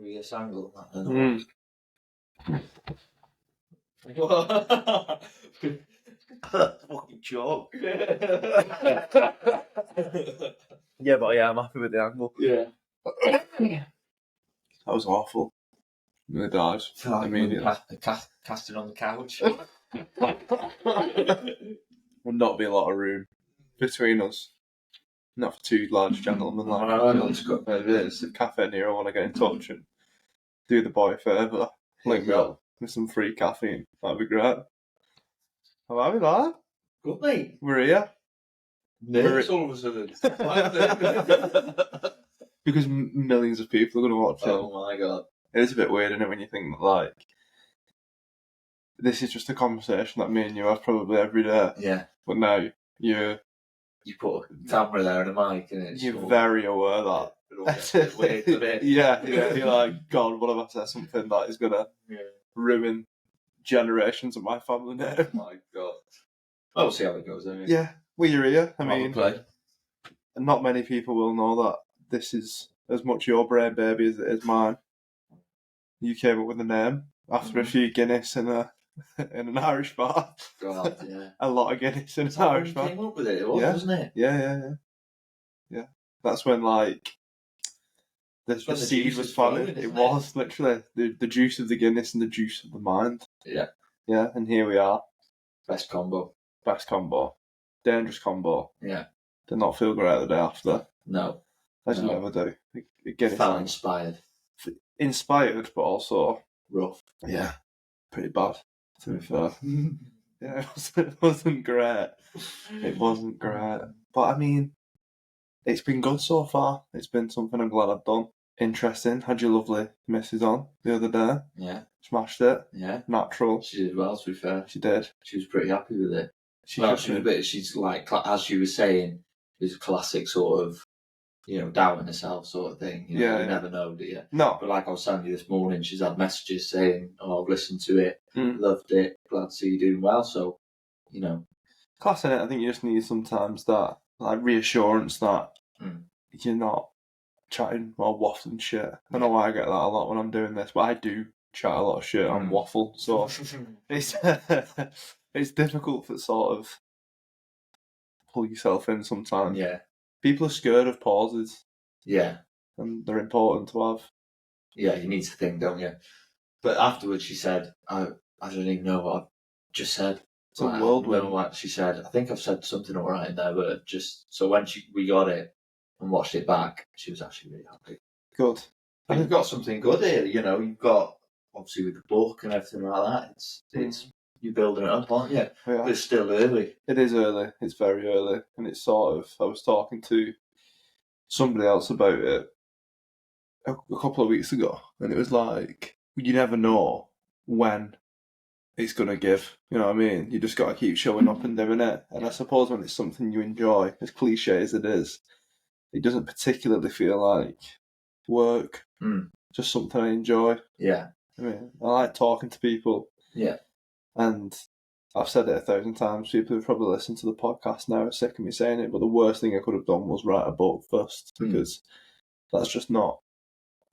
obvious angle. That's a fucking joke. Yeah, but yeah, I'm happy with the angle. Yeah. That was awful. And they died. Immediately. Casting on the couch. Would not be a lot of room between us. Not for two large gentlemen like It's good. it is. If Cafe Nero want to get in touch and do the boy favour, link me up with some free caffeine. That'd be great. How are we, lad? Good, mate. We're here. Nervous all of a sudden. Because millions of people are going to watch it. Oh my god. It is a bit weird, isn't it, when you think that, like, this is just a conversation that me and you have probably every day. Yeah. But now you put a camera there and a mic and it's you're very aware that. It's weird a bit. Yeah, you're like, God, what if I say something that is going to ruin generations of my family name? Oh my God. Well, we'll see how it goes, anyway. Yeah, well, you're here. I mean, play. Not many people will know that this is as much your brain baby as it is mine. You came up with a name after a few Guinness in an Irish bar. God, yeah. A lot of Guinness in an Irish bar. Came up with it, wasn't it? Yeah. That's when, like, the seed was planted. It was literally the juice of the Guinness and the juice of the mind. Yeah. Yeah, and here we are. Best combo. Dangerous combo. Yeah. Did not feel great the day after. No. As you never do. Guinness. Felt inspired. Inspired, but also rough. Yeah. Pretty bad, to be fair. Yeah, it wasn't great. It wasn't great. But I mean, it's been good so far. It's been something I'm glad I've done. Interesting. Had your lovely missus on the other day. Yeah. Smashed it. Yeah. Natural. She did well, to be fair. She did. She was pretty happy with it. She's like, as she was saying, it's a classic sort of, doubting herself sort of thing. You never know, do you? No. But like I was telling you this morning, she's had messages saying, "Oh, I've listened to it, loved it, glad to see you doing well." So, Class in it, I think you just need sometimes that like reassurance that you're not chatting or waffling shit. I know I get that a lot when I'm doing this, but I do chat a lot of shit and waffle. So it's difficult to sort of pull yourself in sometimes. Yeah. People are scared of pauses. Yeah. And they're important to have. Yeah, you need to think, don't you? But afterwards she said, I don't even know what I've just said. It's a whirlwind. I don't know what she said. I think I've said something alright in there, but so when we got it and watched it back, she was actually really happy. Good. And you've got something good here, you've got, obviously with the book and everything like that, it's you're building it up, aren't you? Yeah. But it's still early. It is early. It's very early. And it's sort of, I was talking to somebody else about it a couple of weeks ago, and it was like, you never know when it's going to give, you know what I mean? You just got to keep showing up and doing it. And I suppose when it's something you enjoy, as cliche as it is, it doesn't particularly feel like work. Just something I enjoy. Yeah. I mean, I like talking to people. Yeah. And I've said it 1,000 times. People who've probably listened to the podcast now are sick of me saying it, but the worst thing I could have done was write a book first, because that's just not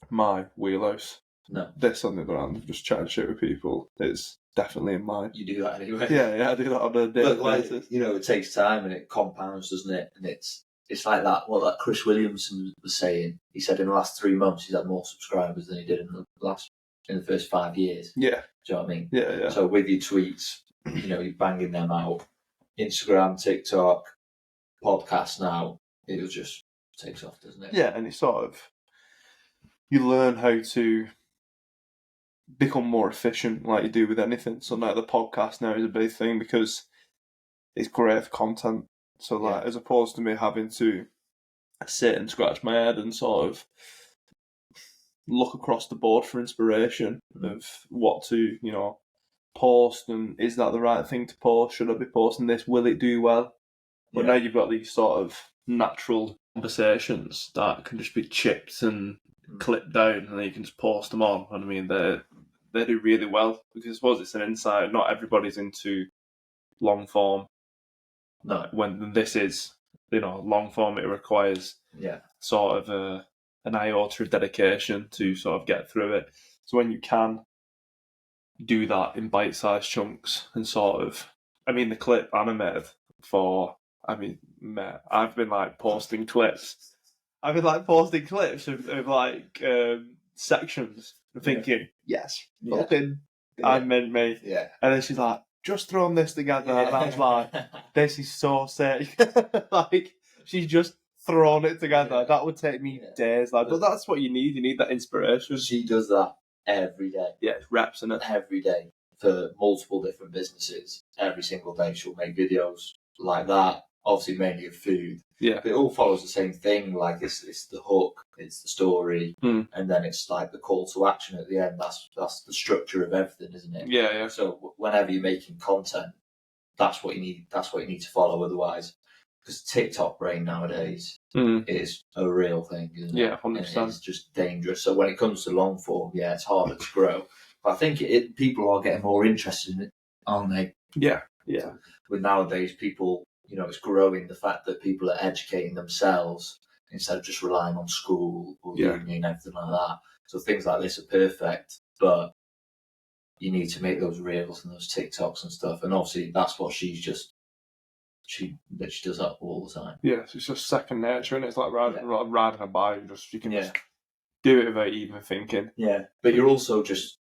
my wheelhouse. No. This, on the other hand, just chatting shit with people, is definitely in mine. You do that anyway. Yeah, I do that on a daily basis. It takes time and it compounds, doesn't it? And it's like that Chris Williamson was saying. He said in the last 3 months he's had more subscribers than he did in the first 5 years. Yeah. Do you know what I mean? Yeah. So with your tweets, you're banging them out. Instagram, TikTok, podcast now, it just takes off, doesn't it? Yeah, and it's sort of, you learn how to become more efficient like you do with anything. So now the podcast now is a big thing because it's great for content. So like, as opposed to me having to sit and scratch my head and sort of look across the board for inspiration of what to, post, and is that the right thing to post? Should I be posting this? Will it do well? But now you've got these sort of natural conversations that can just be chipped and clipped down, and then you can just post them on. And I mean, they do really well, because I suppose it's an insight. Not everybody's into long form. No. When this is, long form, it requires sort of an iota of dedication to sort of get through it. So when you can do that in bite-sized chunks and sort of, I mean, the clip animated for, I mean, mate, I've been like posting clips. I've been like posting clips of like sections and thinking, yes, fucking, I meant me. Yeah. And then she's like, just throwing this together. And I was like, this is so sick. Like, she's just thrown it together. Yeah. That would take me days. Like, but that's what you need. You need that inspiration. She does that every day. Yeah, it's reps in it. Every day for multiple different businesses. Every single day she'll make videos like that. Obviously mainly of food. Yeah. But it all follows the same thing. Like it's the hook, it's the story, and then it's like the call to action at the end. That's the structure of everything, isn't it? Yeah, yeah. So whenever you're making content, that's what you need. That's what you need to follow. Otherwise, because TikTok brain nowadays is a real thing, isn't it? Yeah, 100%. It's just dangerous. So when it comes to long form, yeah, it's harder to grow. But I think people are getting more interested in it, aren't they? Yeah, yeah. With nowadays, people, you know, it's growing the fact that people are educating themselves instead of just relying on school or uni and everything like that. So things like this are perfect, but you need to make those reels and those TikToks and stuff. And obviously, that's what she does that all the time. Yeah, so it's just second nature, and it's like riding a bike. You can just do it without even thinking. Yeah, but you're also just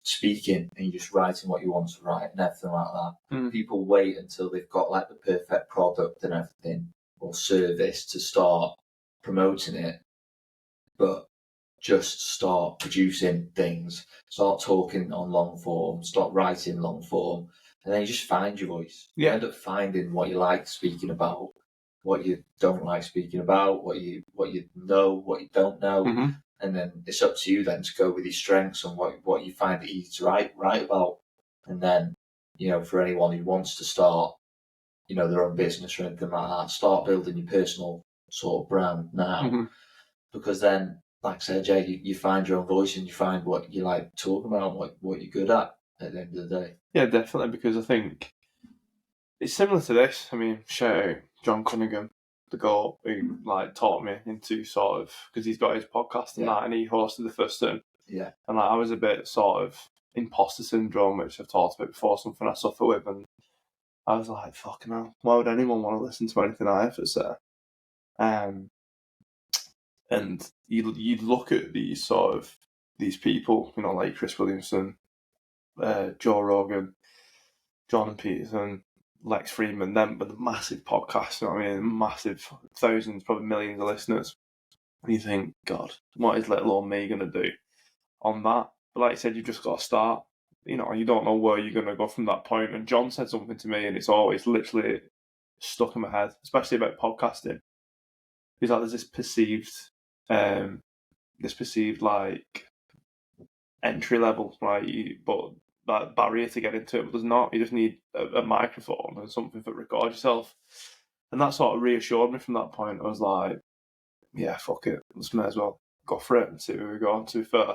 speaking and you're just writing what you want to write and everything like that. People wait until they've got like the perfect product and everything or service to start promoting it, but just start producing things, start talking on long form, start writing long form, and then you just find your voice. You end up finding what you like speaking about, what you don't like speaking about, what you know, what you don't know. And then it's up to you then to go with your strengths and what you find it easy to write about. And then, you know, for anyone who wants to start, you know, their own business or anything like that, start building your personal sort of brand now. Because then, like I said, Jay, you find your own voice and you find what you like talking about, what you're good at the end of the day. Yeah, definitely, because I think it's similar to this. I mean, shout out John Cunningham, the GOAT, who like taught me into sort of, because he's got his podcast and that, and he hosted the first one. Yeah. And like I was a bit sort of imposter syndrome, which I've talked about before, something I suffer with, and I was like, fucking hell, why would anyone want to listen to anything I have to say? And you look at these sort of these people, you know, like Chris Williamson, Joe Rogan, Jordan Peterson, Lex Friedman, them with the massive podcasts, you know what I mean? Massive thousands, probably millions of listeners. And you think, God, what is little old me going to do on that? But like I said, you've just got to start. You know, you don't know where you're going to go from that point. And John said something to me, and it's always literally stuck in my head, especially about podcasting. He's like, there's this perceived like entry level, like, but that barrier to get into it, but there's not. You just need a microphone and something to record yourself. And that sort of reassured me from that point. I was like, yeah, fuck it. Let's may as well go for it and see where we go. To be fair,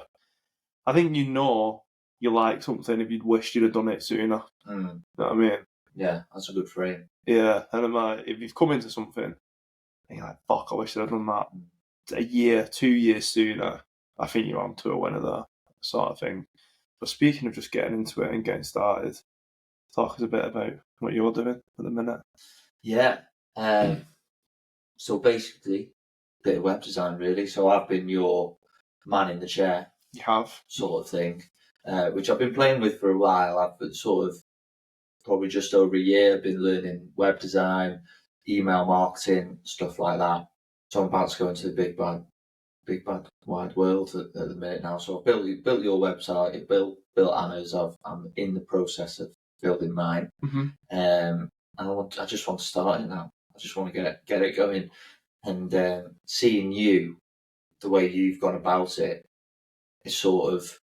I think you know you like something if you'd wished you'd have done it sooner. You know what I mean? Yeah, that's a good frame. Yeah, and I'm like, if you've come into something and you're like, fuck, I wish I'd have done that a year, 2 years sooner, I think you're on to a winner there, sort of thing. But speaking of just getting into it and getting started, talk us a bit about what you're doing at the minute. Yeah. So basically, a bit of web design, really. So I've been your man in the chair. You have. Sort of thing, which I've been playing with for a while. I've been sort of probably just over a year. I've been learning web design, email marketing, stuff like that. So I'm about to go into the big bad wide world at the minute now. So I've built your website, built Anna's. I'm in the process of building mine. And I just want to start it now. I just want to get it going. And seeing you, the way you've gone about it, is sort of,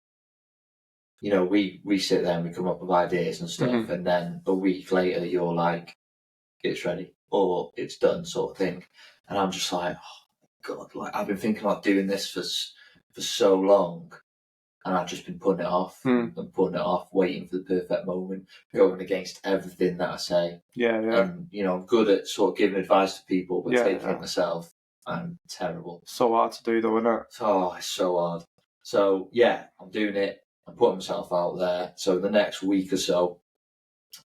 you know, we sit there and we come up with ideas and stuff, and then a week later you're like, it's ready or it's done, sort of thing. And I'm just like, oh God, like I've been thinking about doing this for so long, and I've just been putting it off and putting it off, waiting for the perfect moment, going against everything that I say. Yeah. And, you know, I'm good at sort of giving advice to people, but taking it myself, I'm terrible. So hard to do though, isn't it? Oh, it's so hard. So yeah, I'm doing it. I'm putting myself out there. So the next week or so,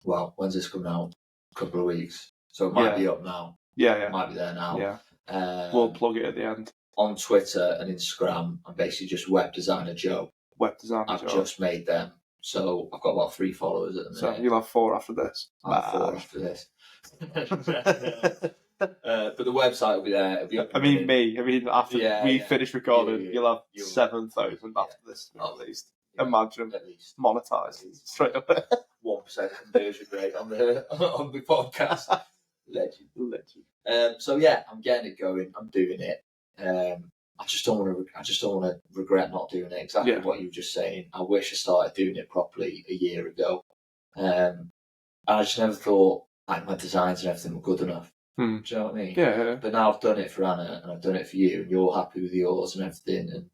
well, when's this coming out? A couple of weeks. So it might be up now. Yeah, It might be there now. Yeah. We'll plug it at the end. On Twitter and Instagram, I'm basically just Web Designer Joe. Web Designer I've Joe. just made them. So I've got about 3 followers at the minute. So you'll have 4 after this. I'll have 4 after this. But the website will be there. It'll be up after we finish recording, you'll have You'll- 7,000 after this At at least. Yeah, Imagine at least monetized straight up. 1% conversion rate on the podcast. Legend. So yeah, I'm getting it going. I'm doing it. I just don't want to regret not doing it. Exactly what you were just saying. I wish I started doing it properly a year ago. I just never thought like my designs and everything were good enough. Do you know what I mean? Yeah. But now I've done it for Anna and I've done it for you, and you're happy with yours and everything, and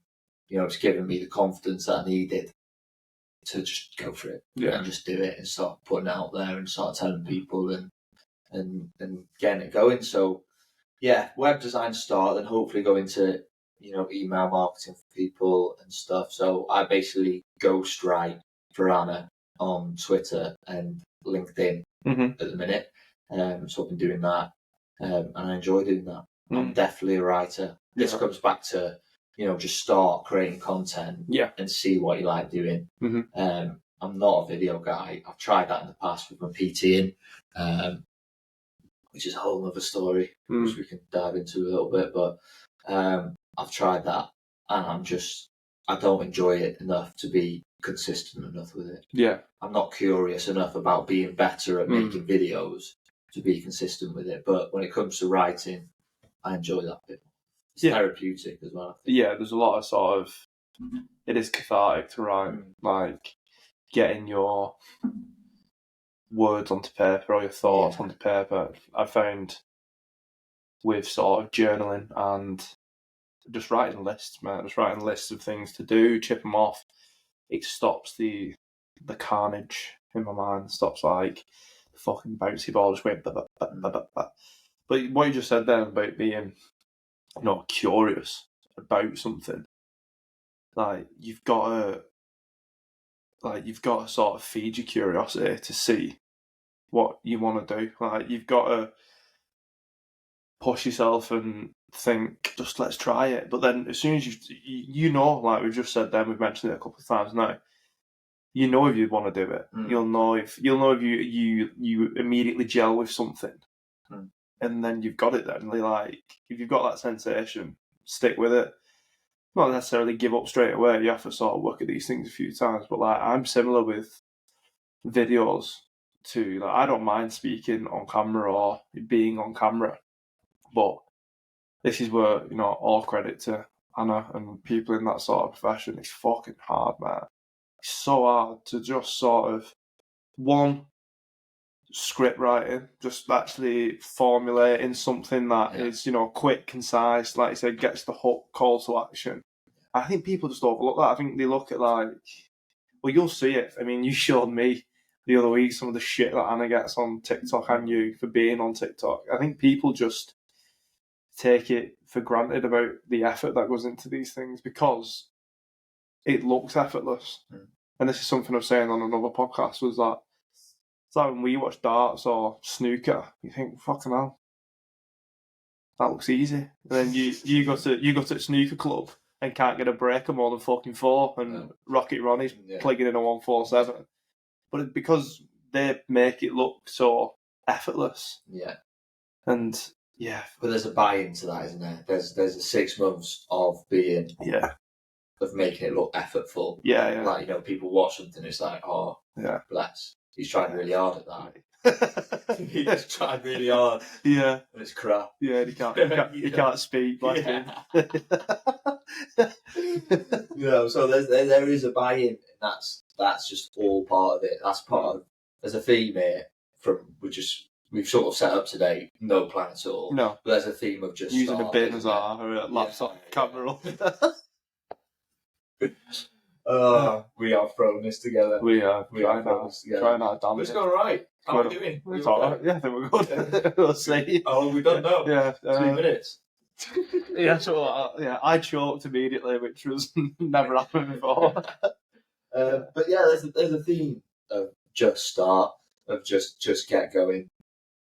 it's given me the confidence that I needed to just go for it and just do it and start putting it out there and start telling people and getting it going. So yeah, web design start, and hopefully go into email marketing for people and stuff. So I basically ghostwrite for Anna on Twitter and LinkedIn at the minute. So I've been doing that, and I enjoy doing that. I'm definitely a writer. This comes back to just start creating content and see what you like doing. I'm not a video guy. I've tried that in the past with my PTing, which is a whole other story, which we can dive into a little bit. But I've tried that, and I don't enjoy it enough to be consistent enough with it. Yeah. I'm not curious enough about being better at making videos to be consistent with it. But when it comes to writing, I enjoy that bit. It's therapeutic as well. Yeah, there's a lot of sort of, it is cathartic to write, like getting your words onto paper or your thoughts onto paper. I found with sort of journaling and just writing lists, man, just writing lists of things to do, chip them off. It stops the carnage in my mind. Stops like the fucking bouncy ball just going. But what you just said then about being curious about something, like you've got to sort of feed your curiosity to see what you want to do. Like you've got to push yourself and think, just let's try it. But then as soon as like we've just said, then we've mentioned it a couple of times now, if you want to do it. You'll know if you immediately gel with something, and then you've got it. Then like if you've got that sensation, stick with it. Not necessarily give up straight away. You have to sort of work at these things a few times. But like I'm similar with videos too. Like I don't mind speaking on camera or being on camera, but this is where all credit to Anna and people in that sort of profession. It's fucking hard, man. It's so hard to just sort of script writing, just actually formulating something that is quick, concise, like you said, gets the hook, call to action. I think people just overlook that. I think they look at you'll see it. I mean, you showed me the other week some of the shit that Anna gets on TikTok and you for being on TikTok. I think people just take it for granted about the effort that goes into these things because it looks effortless. And this is something I was saying on another podcast, was that it's like when we watch darts or snooker, you think, fucking hell, that looks easy. And then you go to a snooker club and can't get a break of more than fucking 4, and Rocket Ronnie's plugging in a 147. But because they make it look so effortless. Yeah. And yeah. But there's a buy-in to that, isn't there? There's a 6 months of being of making it look effortful. Yeah. Like, people watch something, it's like, oh, bless. He's tried really hard at that. He's tried really hard. Yeah. And it's crap. Yeah, he can't speak like him. So there is a buy-in, and that's just all part of it. That's part of, there's a theme here we've sort of set up today, no plan at all. No. But there's a theme of just using a bin as our laptop camera. We are throwing this together. We are trying out. Damn, it's going right. How are we doing? It's all right. Yeah, I think we're good. We'll see. How long have we done now? Yeah. 2 minutes. Yeah, so I choked immediately, which was never happened before. But yeah, there's a theme of just start, of just get going.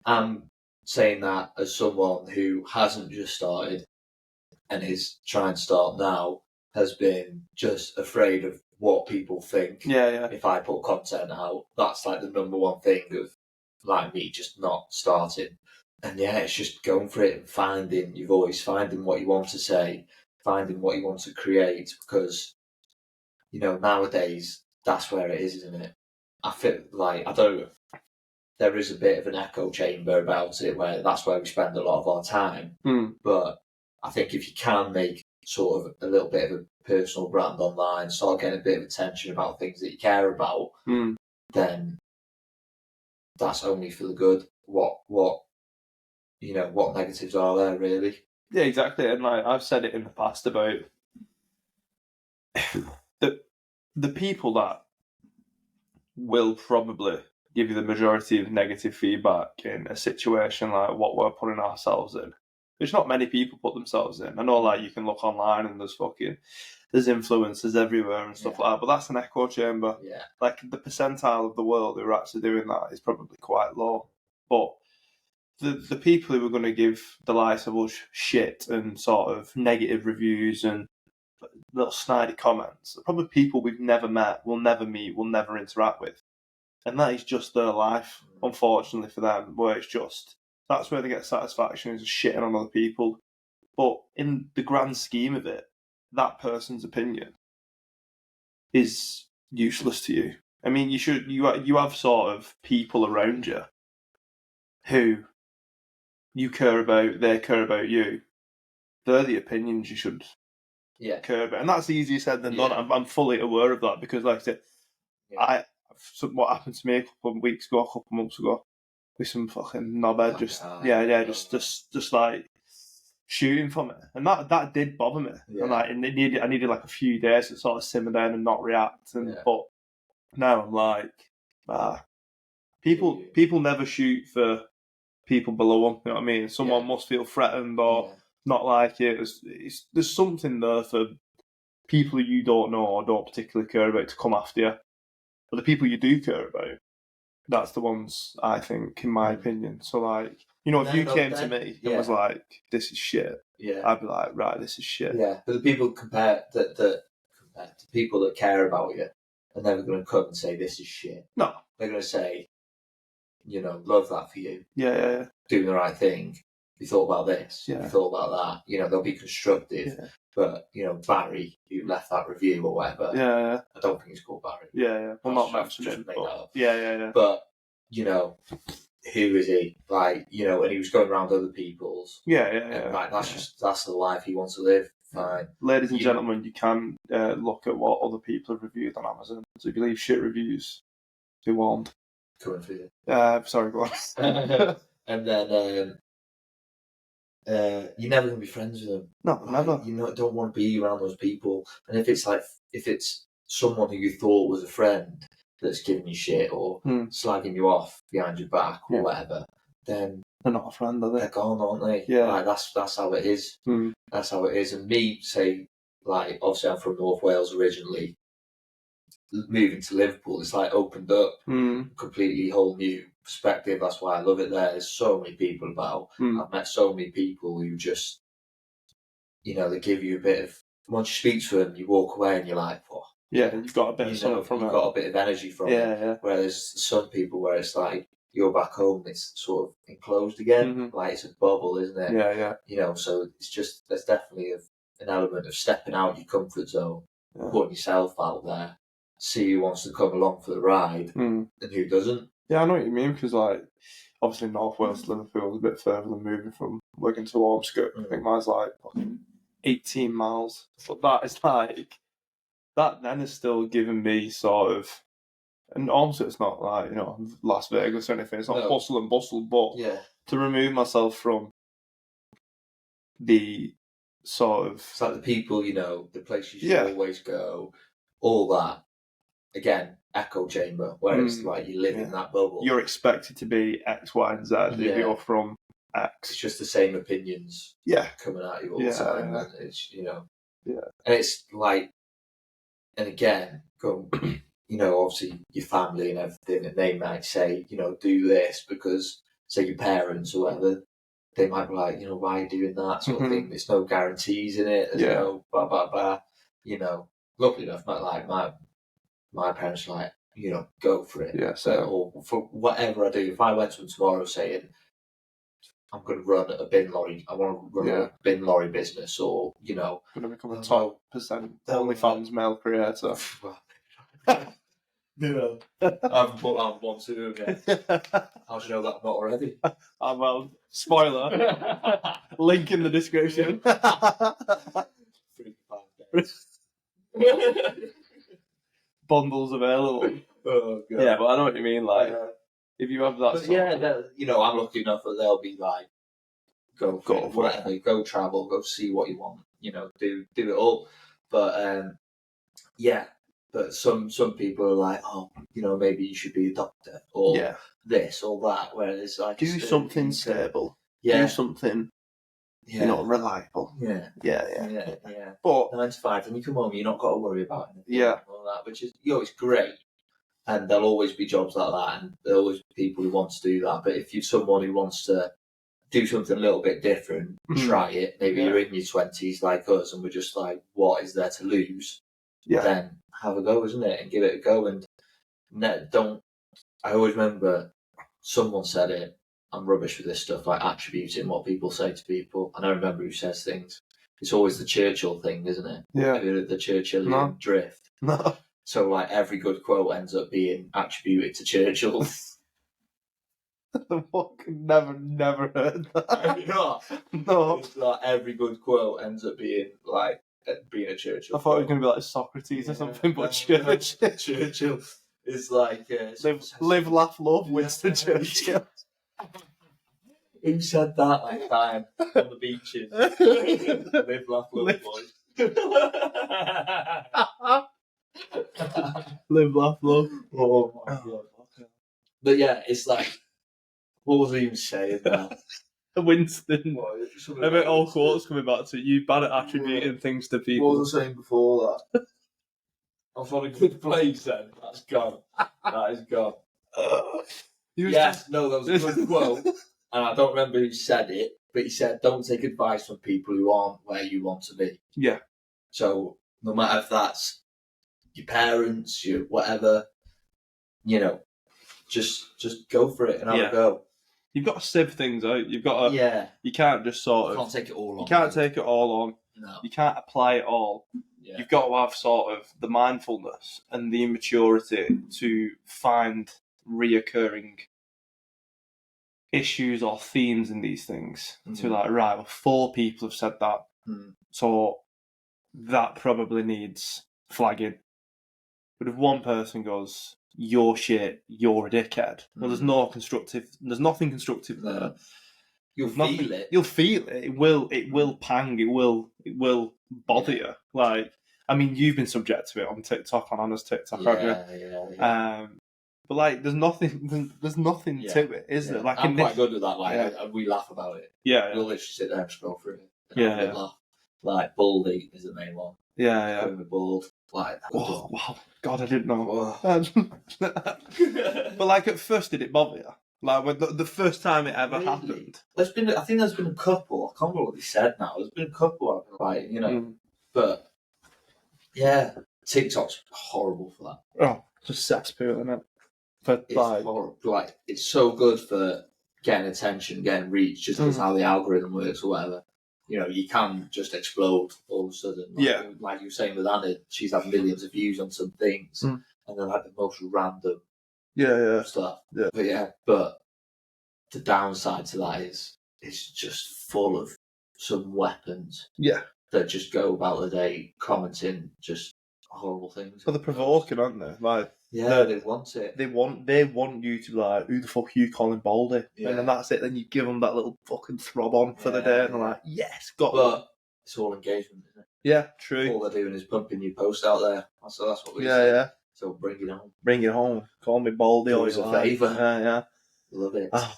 I'm saying that as someone who hasn't just started and is trying to start now, has been just afraid of what people think. Yeah. If I put content out, that's like the number one thing of like me just not starting. And yeah, it's just going for it and finding your voice, finding what you want to say, finding what you want to create, because nowadays that's where it is, isn't it? I feel like there is a bit of an echo chamber about it where that's where we spend a lot of our time. But I think if you can make sort of a little bit of a personal brand online, start getting a bit of attention about things that you care about, then that's only for the good. What negatives are there really? Yeah, exactly. And like I've said it in the past about the people that will probably give you the majority of negative feedback in a situation like what we're putting ourselves in. Which not many people put themselves in. I know like you can look online and there's influencers everywhere and stuff like that, but that's an echo chamber. Yeah. Like the percentile of the world who are actually doing that is probably quite low. But the people who are going to give the likes of us shit and sort of negative reviews and little snidey comments are probably people we've never met, will never meet, will never interact with. And that is just their life, unfortunately for them, where it's just, that's where they get satisfaction, is shitting on other people. But in the grand scheme of it, that person's opinion is useless to you. I mean, you have sort of people around you who you care about, they care about you. They're the opinions you should care about. And that's easier said than done. I'm fully aware of that because, like I said, what happened to me a couple of weeks ago, a couple of months ago, with some fucking knobhead just like shooting for me, and that did bother me. And I needed like a few days to sort of simmer down and not react. But now I'm like, people never shoot for people below them. You know what I mean? Someone must feel threatened or not like it. There's something there for people you don't know or don't particularly care about to come after you. But the people you do care about, that's the ones, I think, in my opinion. So, like, if you came to me and was like, this is shit, I'd be like, right, this is shit. Yeah, but the people compared to people that care about you are never going to come and say, this is shit. No. They're going to say, love that for you. Yeah. Doing the right thing. You thought about this. Yeah. You thought about that. They'll be constructive. Yeah. But, Barry, who left that review or whatever. Yeah. I don't think he's called Barry. Yeah. Well, not mentioned. Yeah. But, who is he? Like, and he was going around other people's. Yeah. And, like, that's the life he wants to live. Fine. Ladies and gentlemen, you can look at what other people have reviewed on Amazon. So if you leave shit reviews, be warned. Coming for you. Sorry, go on. And then you're never going to be friends with them. No, never. You don't want to be around those people. And if it's someone who you thought was a friend that's giving you shit or slagging you off behind your back or whatever, then they're not a friend, are they? They're gone, aren't they? Yeah. Like, that's how it is. That's how it is. And me, say, like, obviously I'm from North Wales originally. Moving to Liverpool, it's like opened up completely whole new perspective. That's why I love it there. There's so many people about. I've met so many people who just, they give you a bit of, once you speak to them, you walk away and you're like, oh. Yeah, you've got a bit of something from it. You've got a bit of energy from it. Yeah. Whereas some people where it's like, you're back home, it's sort of enclosed again. Like it's a bubble, isn't it? Yeah. So it's just, there's definitely an element of stepping out your comfort zone, putting yourself out there, see who wants to come along for the ride and who doesn't. Yeah, I know what you mean, because like obviously North Wales to Liverpool is a bit further than moving from Wigan to Ormskirk. I think mine's like 18 miles. So that is like, that then is still giving me sort of, and Ormskirk it's not like, Las Vegas or anything, it's not hustle and bustle, but to remove myself from the sort of... It's like the people, the places you always go, all that. Again, echo chamber, where it's like you live in that bubble. You're expected to be X, Y, and Z if you're from X. It's just the same opinions Yeah. coming at you all Yeah, the time. yeah. And it's, you know. Yeah. And it's like, and again, you know, obviously your family and everything, and they might say, you know, do this because, say, your parents or whatever, they might be like, you know, why are you doing that sort of thing? There's no guarantees in it. There's no blah, blah, blah. You know, luckily enough, my parents are like, you know, go for it. Yeah, so. Or for whatever I do, if I went to them tomorrow saying, I'm going to run a bin lorry, I want to run a bin lorry business, or, you know. Going to become a top percent OnlyFans male creator. You know, I haven't put out one to do yet. How do you know that I'm not already? Well, spoiler. Link in the description. 3 to 5 days. Bundles available. Oh, God. Yeah, but I know what you mean. Like, if you have that, you know, I'm lucky enough that they'll be like, go for whatever, go travel, go see what you want. You know, do it all. But yeah. But some people are like, oh, you know, maybe you should be a doctor or this or that. Whereas, like, do something stable. Yeah. Do something, you know, reliable. Yeah. But 9 to 5, and you come home, you're not got to worry about anything. Yeah. All that, which is, you know, it's great. And there'll always be jobs like that, and there'll always be people who want to do that. But if you're someone who wants to do something a little bit different, try it. Maybe you're in your 20s like us, and we're just like, what is there to lose? Then have a go, isn't it? And give it a go. And don't. I always remember someone said it. I'm rubbish with this stuff, like attributing what people say to people. I don't remember who says things. It's always the Churchill thing, isn't it? Yeah. The Churchillian drift. No. So, like, every good quote ends up being attributed to Churchill. Never heard that. No. It's like every good quote ends up being like being a Churchill. I thought it was going to be like Socrates or something, but Churchill is like live, laugh, love, Winston Churchill. Who said that last time on the beaches? Live, laugh, love, boys. Live, laugh, love. Oh my God. But yeah, it's like, what was I even saying now? Winston. A bit all quotes coming back to you. Bad at attributing things to people. What was I saying before that? I was on a good place then. That's gone. That is gone. Yes, no, that was a good quote. And I don't remember who said it, but he said, don't take advice from people who aren't where you want to be. Yeah. So no matter if that's your parents, your whatever, you know, just go for it and have a go. You've got to sieve things out. You've got to. Yeah. You can't just sort of. You can't take it all on. You can't take it all on. No. You can't apply it all. Yeah. You've got to have sort of the mindfulness and the immaturity to find reoccurring issues or themes in these things. To like, right, well, 4 people have said that. So that probably needs flagging. But if one person goes, you're shit, you're a dickhead, well, there's nothing constructive there. You'll feel it. You'll feel it. It will pang. It will bother you. Like, I mean, you've been subject to it on TikTok, on Anna's TikTok, haven't you? Yeah. But like, there's nothing to it, is there? Like, I'm quite good with that. Like, we laugh about it. Yeah. We'll literally sit there and scroll through it. Yeah. Laugh. Like, baldy is the main one. Yeah. Going with bald. Like, oh, wow. God, I didn't know. But like, at first, did it bother you? Like, when the first time it ever happened? I think there's been a couple. I can't remember what they said now. There's been a couple I've been like, you know. But, yeah, TikTok's horrible for that. Oh, just cesspool, isn't it? It's horrible. Like, it's so good for getting attention, getting reach, just because how the algorithm works or whatever. You know, you can just explode all of a sudden. Like you were saying with Anna, she's had millions of views on some things, and then like the most random stuff. Yeah. But the downside to that is it's just full of some weapons. Yeah. That just go about the day commenting just horrible things. But they're provoking, aren't they? Like, they want it. They want you to be like, who the fuck are you calling Baldy? Yeah. And then that's it. Then you give them that little fucking throb on for the day, and they're like, yes, got it. But it's all engagement, isn't it? Yeah, true. All they're doing is pumping your post out there. So that's what we say. Yeah. So bring it home. Bring it home. Call me Baldy. Always a favour. Yeah. Love it. Oh,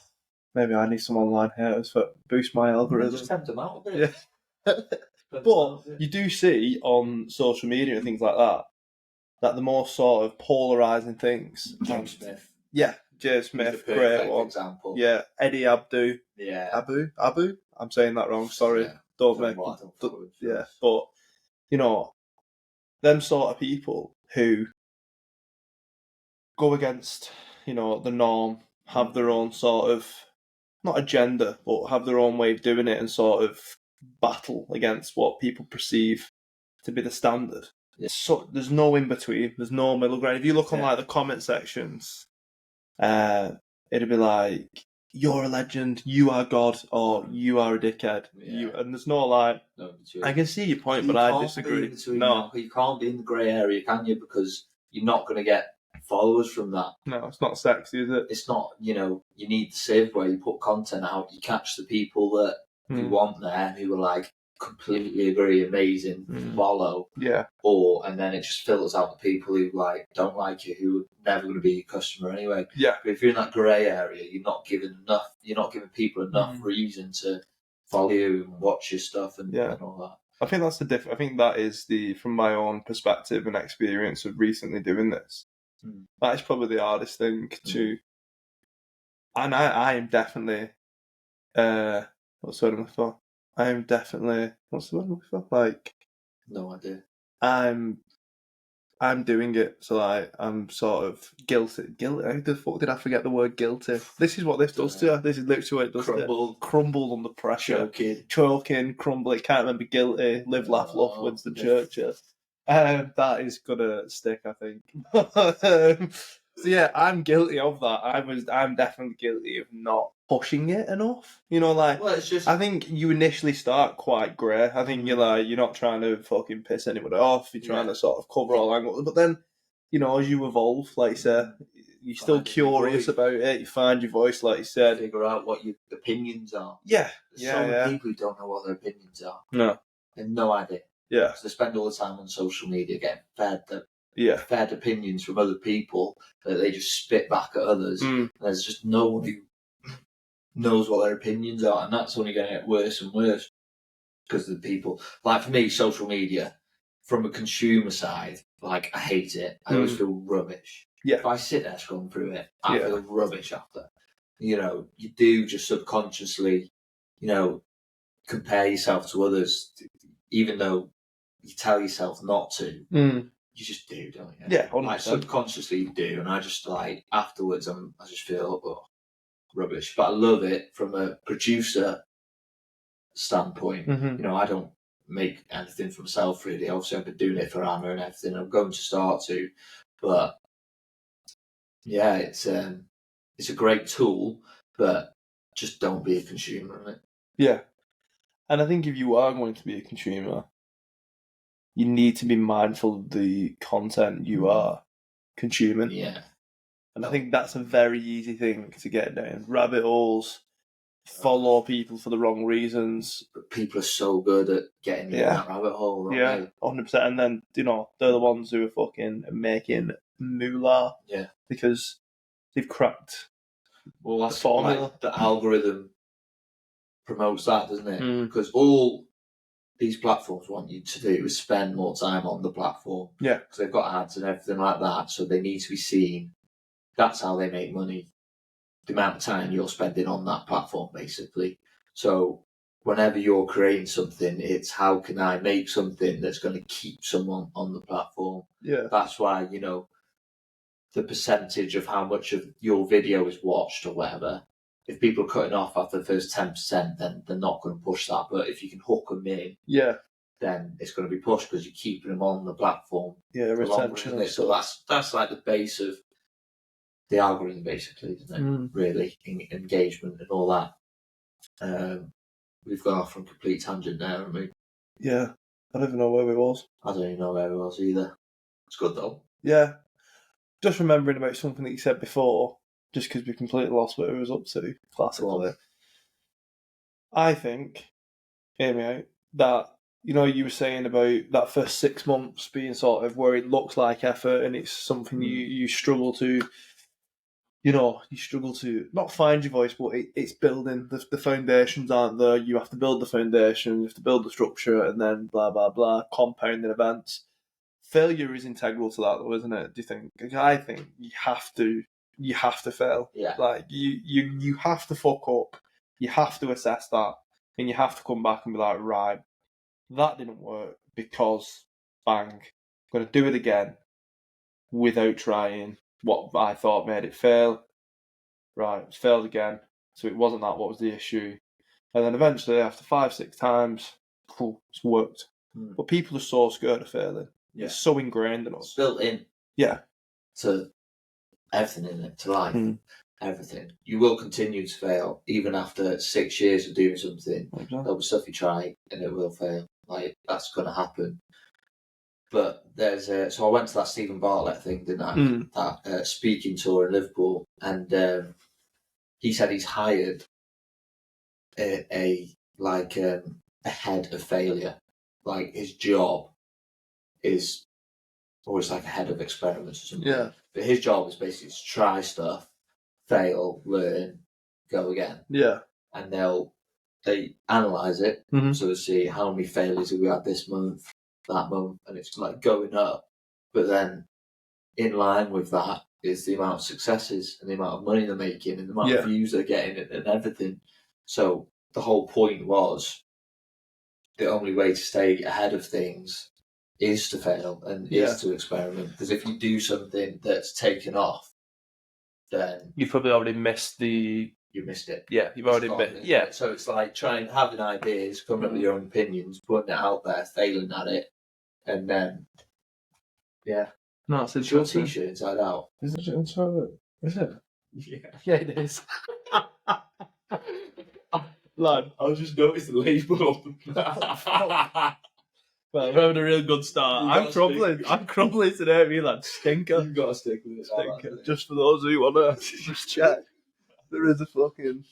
maybe I need some online haters for boost my algorithm. Just tempt them out a bit. Yeah. But you do see on social media and things like that the more sort of polarising things. James Smith. Yeah, Jay He's Smith, the great perfect one. example. Yeah, Eddie Abdu. Yeah. Abu? I'm saying that wrong, sorry. Yeah. Don't Don't make know what I don't follow him, yeah, but you know, them sort of people who go against, you know, the norm, have their own sort of not agenda, but have their own way of doing it and sort of battle against what people perceive to be the standard. Yeah. So there's no in between. There's no middle ground. If you look on Yeah. like the comment sections, it'd be like, "You're a legend. You are God," or "You are a dickhead." Yeah. And there's no like. No between. I can see your point, You but I can't disagree. be in between No, that. You can't be in the grey area, can you? Because you're not going to get followers from that. no, it's not sexy, is it? It's not, you know, you need the sieve where you put content out, you catch the people that you want there who are like completely agree, amazing, follow, Yeah, and then it just filters out the people who like don't like you, who are never going to be your customer anyway. yeah. But if you're in that grey area, you're not giving people enough reason to follow you and watch your stuff and all that. I think that's the I think that is from my own perspective and experience of recently doing this. That is probably the hardest thing to. And I am definitely. What's the word I'm looking for? I am definitely. What's the word I'm looking for? Like. No idea. I'm doing it, so like I'm sort of guilty. Guilty. How the fuck did I forget the word guilty? This is what this does to you. This is literally what it does to you. Crumbled under pressure. Choking, crumbling. Can't remember guilty. Live, laugh, love. Winston Churchill. That is gonna stick, I think. So yeah, I'm guilty of that. I'm definitely guilty of not pushing it enough. You know, like Well, it's just I think you initially start quite grey. I think you're not trying to fucking piss anybody off. You're trying to sort of cover all angles. But then, you know, as you evolve, like you said, you're still curious about it. You find your voice, like you said. Figure out what your opinions are. Yeah. There's so many people who don't know what their opinions are. No. They have no idea. Yeah. Because they spend all the time on social media getting fed opinions from other people that they just spit back at others. And there's just no one who knows what their opinions are, and that's only going to get worse and worse because the people, like for me, social media from a consumer side, like I hate it. I always feel rubbish. Yeah. If I sit there scrolling through it, I feel rubbish after. You know, you do just subconsciously, you know, compare yourself to others, even though you tell yourself not to. You just do, don't you? Yeah, 100%. Like subconsciously you do, and I just like afterwards, I just feel rubbish. But I love it from a producer standpoint. You know, I don't make anything for myself really. Obviously, I've been doing it for Anna and everything. I'm going to start to, but yeah, it's a great tool, but just don't be a consumer of it. Yeah, and I think if you are going to be a consumer, you need to be mindful of the content you are consuming. Yeah. And I think that's a very easy thing to get down. Rabbit holes, follow people for the wrong reasons. But people are so good at getting in that rabbit hole, aren't they? 100%. And then, you know, they're the ones who are fucking making moolah. Yeah. Because they've cracked the formula. Like the algorithm promotes that, doesn't it? Because all these platforms want you to do is spend more time on the platform. Yeah. Because they've got ads and everything like that, so they need to be seen. That's how they make money. The amount of time you're spending on that platform, basically. So whenever you're creating something, it's how can I make something that's going to keep someone on the platform? Yeah. That's why, you know, the percentage of how much of your video is watched or whatever, if people are cutting off after the first 10%, then they're not going to push that. But if you can hook them in, then it's going to be pushed because you're keeping them on the platform. Yeah, retention. So that's like the base of the algorithm, basically, isn't it? Really, engagement and all that. We've gone off on a complete tangent now, haven't we? Yeah, I don't even know where we was. I don't even know where we was either. It's good though. Yeah, just remembering about something that you said before, just because we completely lost what we was up to. Classically, I think, hear me out, that you know you were saying about that first 6 months being sort of where it looks like effort and it's something you struggle to you struggle to not find your voice, but it's building. The foundations aren't there. You have to build the foundation, you have to build the structure, and then blah, blah, blah, compounding events. Failure is integral to that, though, isn't it? Do you think? I think you have to fail. Yeah. Like, you have to fuck up. You have to assess that, and you have to come back and be like, right, that didn't work because, bang, I'm going to do it again without trying what I thought made it fail. Right, it's failed again. So it wasn't that. What was the issue? And then eventually, after 5-6 times, it's worked. But people are so scared of failing. Yeah. It's so ingrained in It's us. built in. Yeah. To everything in it, to life. Everything. You will continue to fail even after 6 years of doing something. Exactly. There'll be stuff you try and it will fail. Like, that's going to happen. But there's so I went to that Stephen Bartlett thing, didn't I? That speaking tour in Liverpool, and he said he's hired a head of failure. Like, his job is always like a head of experiments or something. Yeah. But his job is basically to try stuff, fail, learn, go again. Yeah. And they analyse it, so they see how many failures have we had this month, that month, and it's like going up. But then in line with that is the amount of successes and the amount of money they're making and the amount of views they're getting and everything. So the whole point was the only way to stay ahead of things is to fail and is to experiment. Because if you do something that's taken off, then you've probably already missed you missed it. Yeah, you've already missed. Yeah. So it's like having ideas, coming up with your own opinions, putting it out there, failing at it, and then No, it's your t-shirt inside out. Is it inside out? Is it? Yeah, it is. Lad, I was just noticing the label. well, we're having a real good start. I'm crumbling today, me lad. Stinker. You've got to stick with it. Stinker. Just for those who want to just check, there is a fucking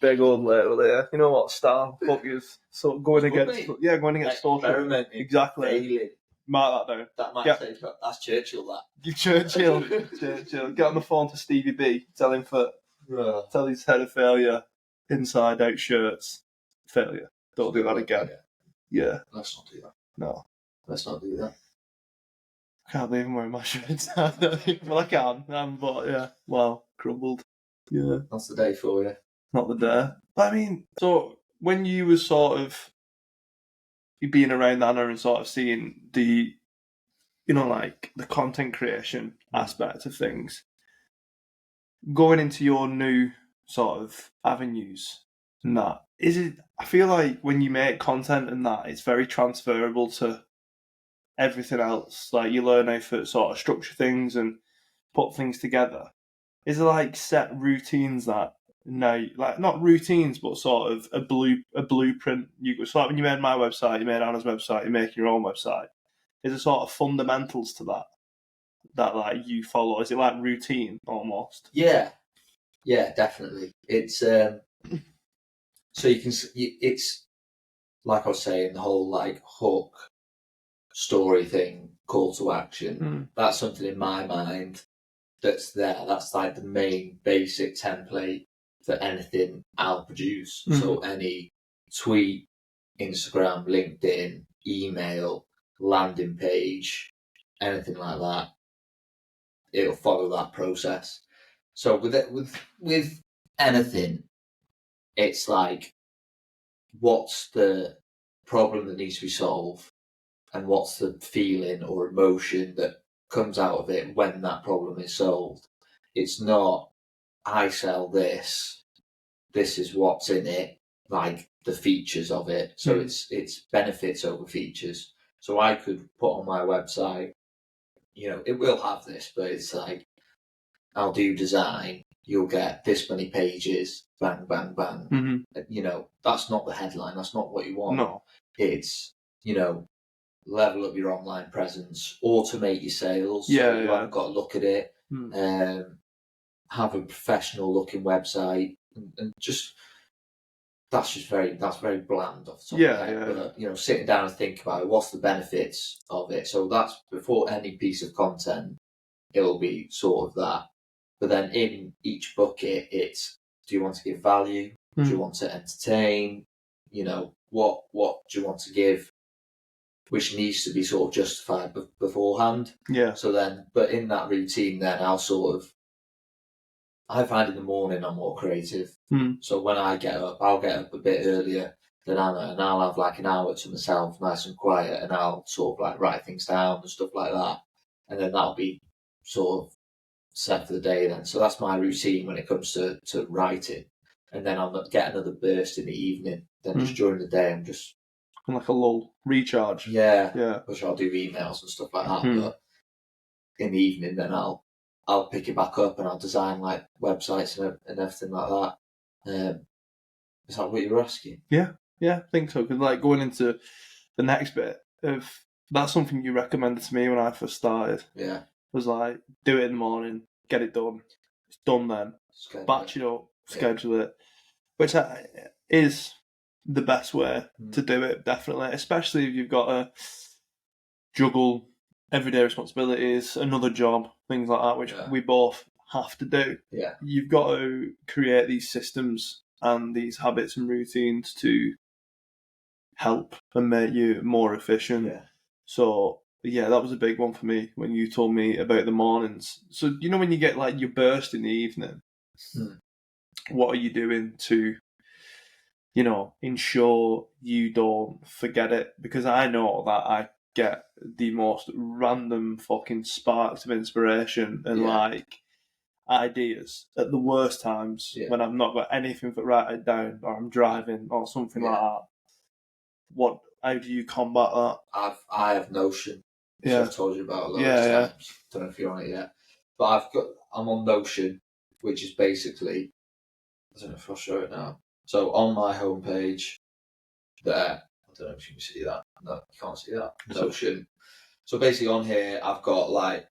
big old label here. You know what? Star. Fuck yous. So going against social. Experimenting. Exactly. Failing. Mark that down. That might say that's Churchill. That. Give Churchill. Get on the phone to Stevie B. Tell him tell his head of failure. Inside out shirts. Failure. Don't do that again. Yeah. Let's not do that. No. Let's not do that. I can't believe I'm wearing my shirts. Well, I can. But yeah. Well, crumbled. Yeah. That's the day for you. Not the day. But I mean, so when you were sort of being around Anna and sort of seeing the, like the content creation aspect of things, going into your new sort of avenues and that, I feel like when you make content and that, it's very transferable to everything else. Like, you learn how to sort of structure things and put things together. Is there like set routines that like not routines, but sort of a blueprint? So like when you made my website, you made Anna's website, you're making your own website. Is there sort of fundamentals to that like you follow? Is it like routine almost? Yeah, definitely. It's so you can. It's like I was saying, the whole like hook story thing, call to action. That's something in my mind that's there. That's like the main basic template for anything I'll produce. So any tweet, Instagram, LinkedIn, email, landing page, anything like that, it'll follow that process. So with anything, it's like, what's the problem that needs to be solved, and what's the feeling or emotion that comes out of it when that problem is solved. It's not, I sell this is what's in it, like the features of it. So it's benefits over features. So I could put on my website, it will have this, but it's like, I'll do design, you'll get this many pages, bang, bang, bang. That's not the headline. That's not what you want. No. It's, level up your online presence, automate your sales. You haven't got to look at it. Have a professional looking website, and just that's very bland off the top of my head. But sitting down and think about it, what's the benefits of it. So that's before any piece of content, it'll be sort of that. But then in each bucket, it's, do you want to give value? Do you want to entertain? What do you want to give? Which needs to be sort of justified beforehand. Yeah. So then, but in that routine, then I find in the morning I'm more creative. So when I get up, I'll get up a bit earlier than Anna, and I'll have like an hour to myself, nice and quiet, and I'll sort of like write things down and stuff like that. And then that'll be sort of set for the day then. So that's my routine when it comes to writing. And then I'll get another burst in the evening. Then just during the day, I'm just... like a lull, recharge. Yeah. Which I'll do emails and stuff like that. But in the evening, then I'll pick it back up and I'll design like websites and everything like that. Is that what you were asking? Yeah, I think so. Because like going into the next bit of... That's something you recommended to me when I first started. Yeah. Was like, do it in the morning, get it done. It's done then. Batch it up, schedule it. Which is the best way to do it, definitely. Especially if you've got to juggle everyday responsibilities, another job, things like that, which we both have to do. Yeah. You've got to create these systems and these habits and routines to help and make you more efficient. Yeah. So... yeah, that was a big one for me when you told me about the mornings. So, when you get like your burst in the evening, what are you doing to, ensure you don't forget it? Because I know that I get the most random fucking sparks of inspiration and like ideas at the worst times when I've not got anything to write it down, or I'm driving or something like that. How do you combat that? I have Notion. Yeah. I've told you about loads of times. Don't know if you're on it yet. But I'm on Notion, which is basically, I don't know if I'll show it now. So on my homepage there, I don't know if you can see that. No, you can't see that. Notion. So basically on here, I've got like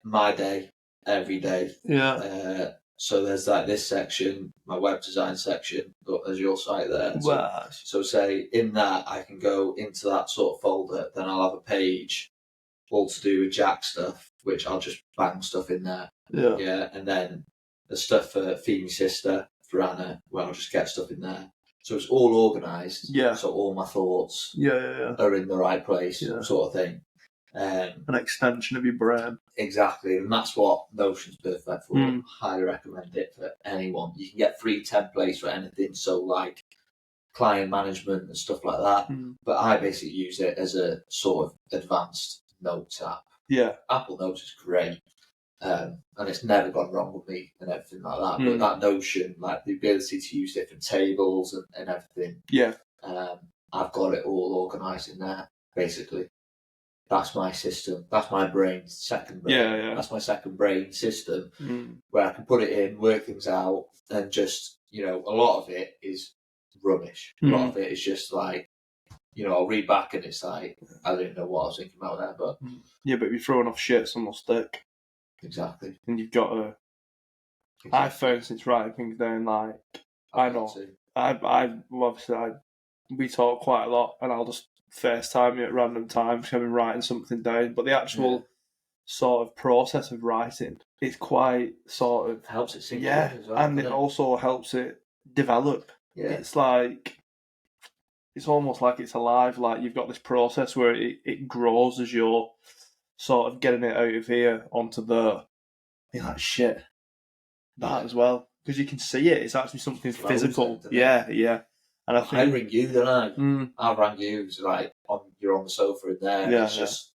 my day, every day. Yeah. So there's like this section, my web design section, there's your site there. Wow. So say in that, I can go into that sort of folder, then I'll have a page all to do with Jack stuff, which I'll just bang stuff in there. Yeah. And then the stuff for Feed Sister, for Anna, where I'll just get stuff in there. So it's all organised. Yeah. So all my thoughts are in the right place, sort of thing. An extension of your brain. Exactly. And that's what Notion's perfect for. Highly recommend it for anyone. You can get free templates for anything. So like client management and stuff like that. But I basically use it as a sort of advanced notes app. Yeah. Apple Notes is great. And it's never gone wrong with me and everything like that. But that Notion, like the ability to use different tables and everything. Yeah. I've got it all organised in there, basically. That's my system. That's my second brain. Yeah. That's my second brain system where I can put it in, work things out, and just, a lot of it is rubbish. A lot of it is just like, I'll read back and it's like, I didn't know what I was thinking about there, but... Yeah, but if you're throwing off shit, some will stick. Exactly. And you've got to... Exactly. I found since writing things down, like... I know. We talk quite a lot, and I'll just FaceTime you at random times because I've been writing something down. But the actual sort of process of writing is quite sort of... Helps it sink in as well. And it also helps it develop. Yeah. It's like... It's almost like it's alive, like you've got this process where it grows as you're sort of getting it out of here onto there. You're like, shit, that as well. Because you can see it, it's actually something physical. Yeah. And I think... I ring you, don't I? I rang you, it's like, you're on the sofa in there, it's just,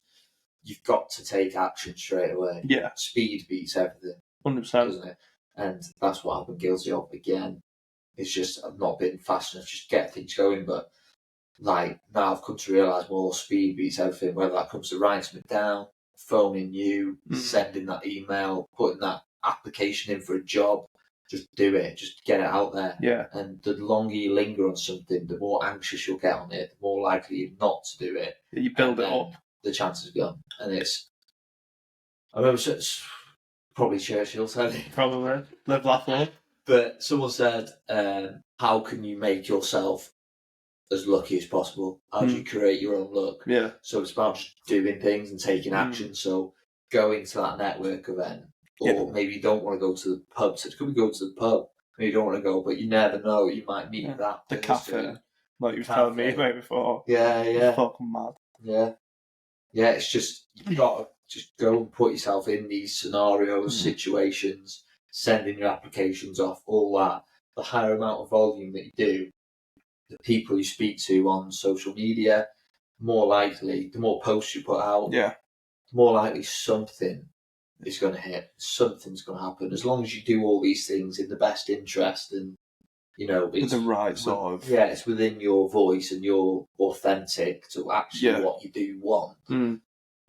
you've got to take action straight away. Yeah. Speed beats everything. 100%. Doesn't it? And that's what I've been guilty of again. It's just, I've not been fast enough to just get things going, but like now I've come to realise more speed beats everything, whether that comes to writing something down, phoning you, sending that email, putting that application in for a job. Just do it, just get it out there. Yeah. And the longer you linger on something, the more anxious you'll get on it, the more likely you're not to do it. You build it up. The chances are gone. And I remember it's probably Churchill said it. Probably. Live, laugh, love. But someone said, how can you make yourself as lucky as possible? How do you create your own luck? Yeah. So it's about just doing things and taking action. So going to that network event or maybe you don't want to go to the pub. So it could be go to the pub. Maybe you don't want to go, but you never know. You might meet that the person. cafe, like you were telling me about before. Yeah, It's fucking mad. Yeah. Yeah, it's just, you've got to just go and put yourself in these scenarios, situations, sending your applications off, all that. The higher amount of volume that you do, the people you speak to on social media, more likely, the more posts you put out, Yeah. the more likely something is going to hit, something's going to happen. As long as you do all these things in the best interest and, you know, With it's the right sort of. Yeah, it's within your voice and you're authentic to actually what you do want.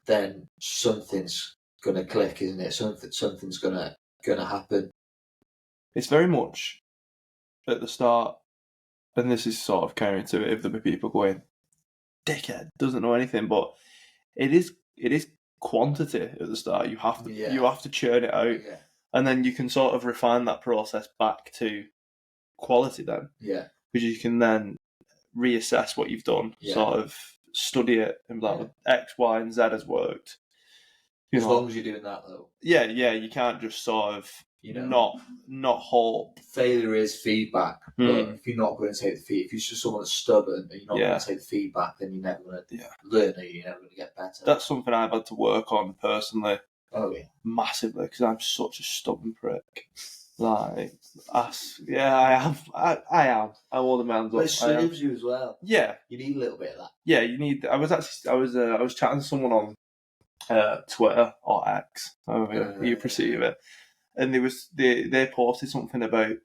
Then something's gonna click, isn't it? Something's gonna happen. It's very much at the start, and this is sort of counterintuitive. There'll be people going, "Dickhead doesn't know anything," but it is quantity at the start. You have to churn it out, and then you can sort of refine that process back to quality. Then, because you can then reassess what you've done, sort of study it, and be like, X, Y, and Z has worked. As long as you're doing that, though. Yeah, you can't just sort of not hope. Failure is feedback, but if you're not going to take the feedback, if you're just someone that's stubborn and you're not going to take the feedback, then you're never going to learn it. You're never going to get better. That's something I've had to work on personally. Oh yeah, massively, because I'm such a stubborn prick. Like, I am. I am. I will the man's up. But it serves you as well. Yeah, you need a little bit of that. Yeah, you need. I was chatting to someone on Twitter or X, however you perceive it, and they posted something about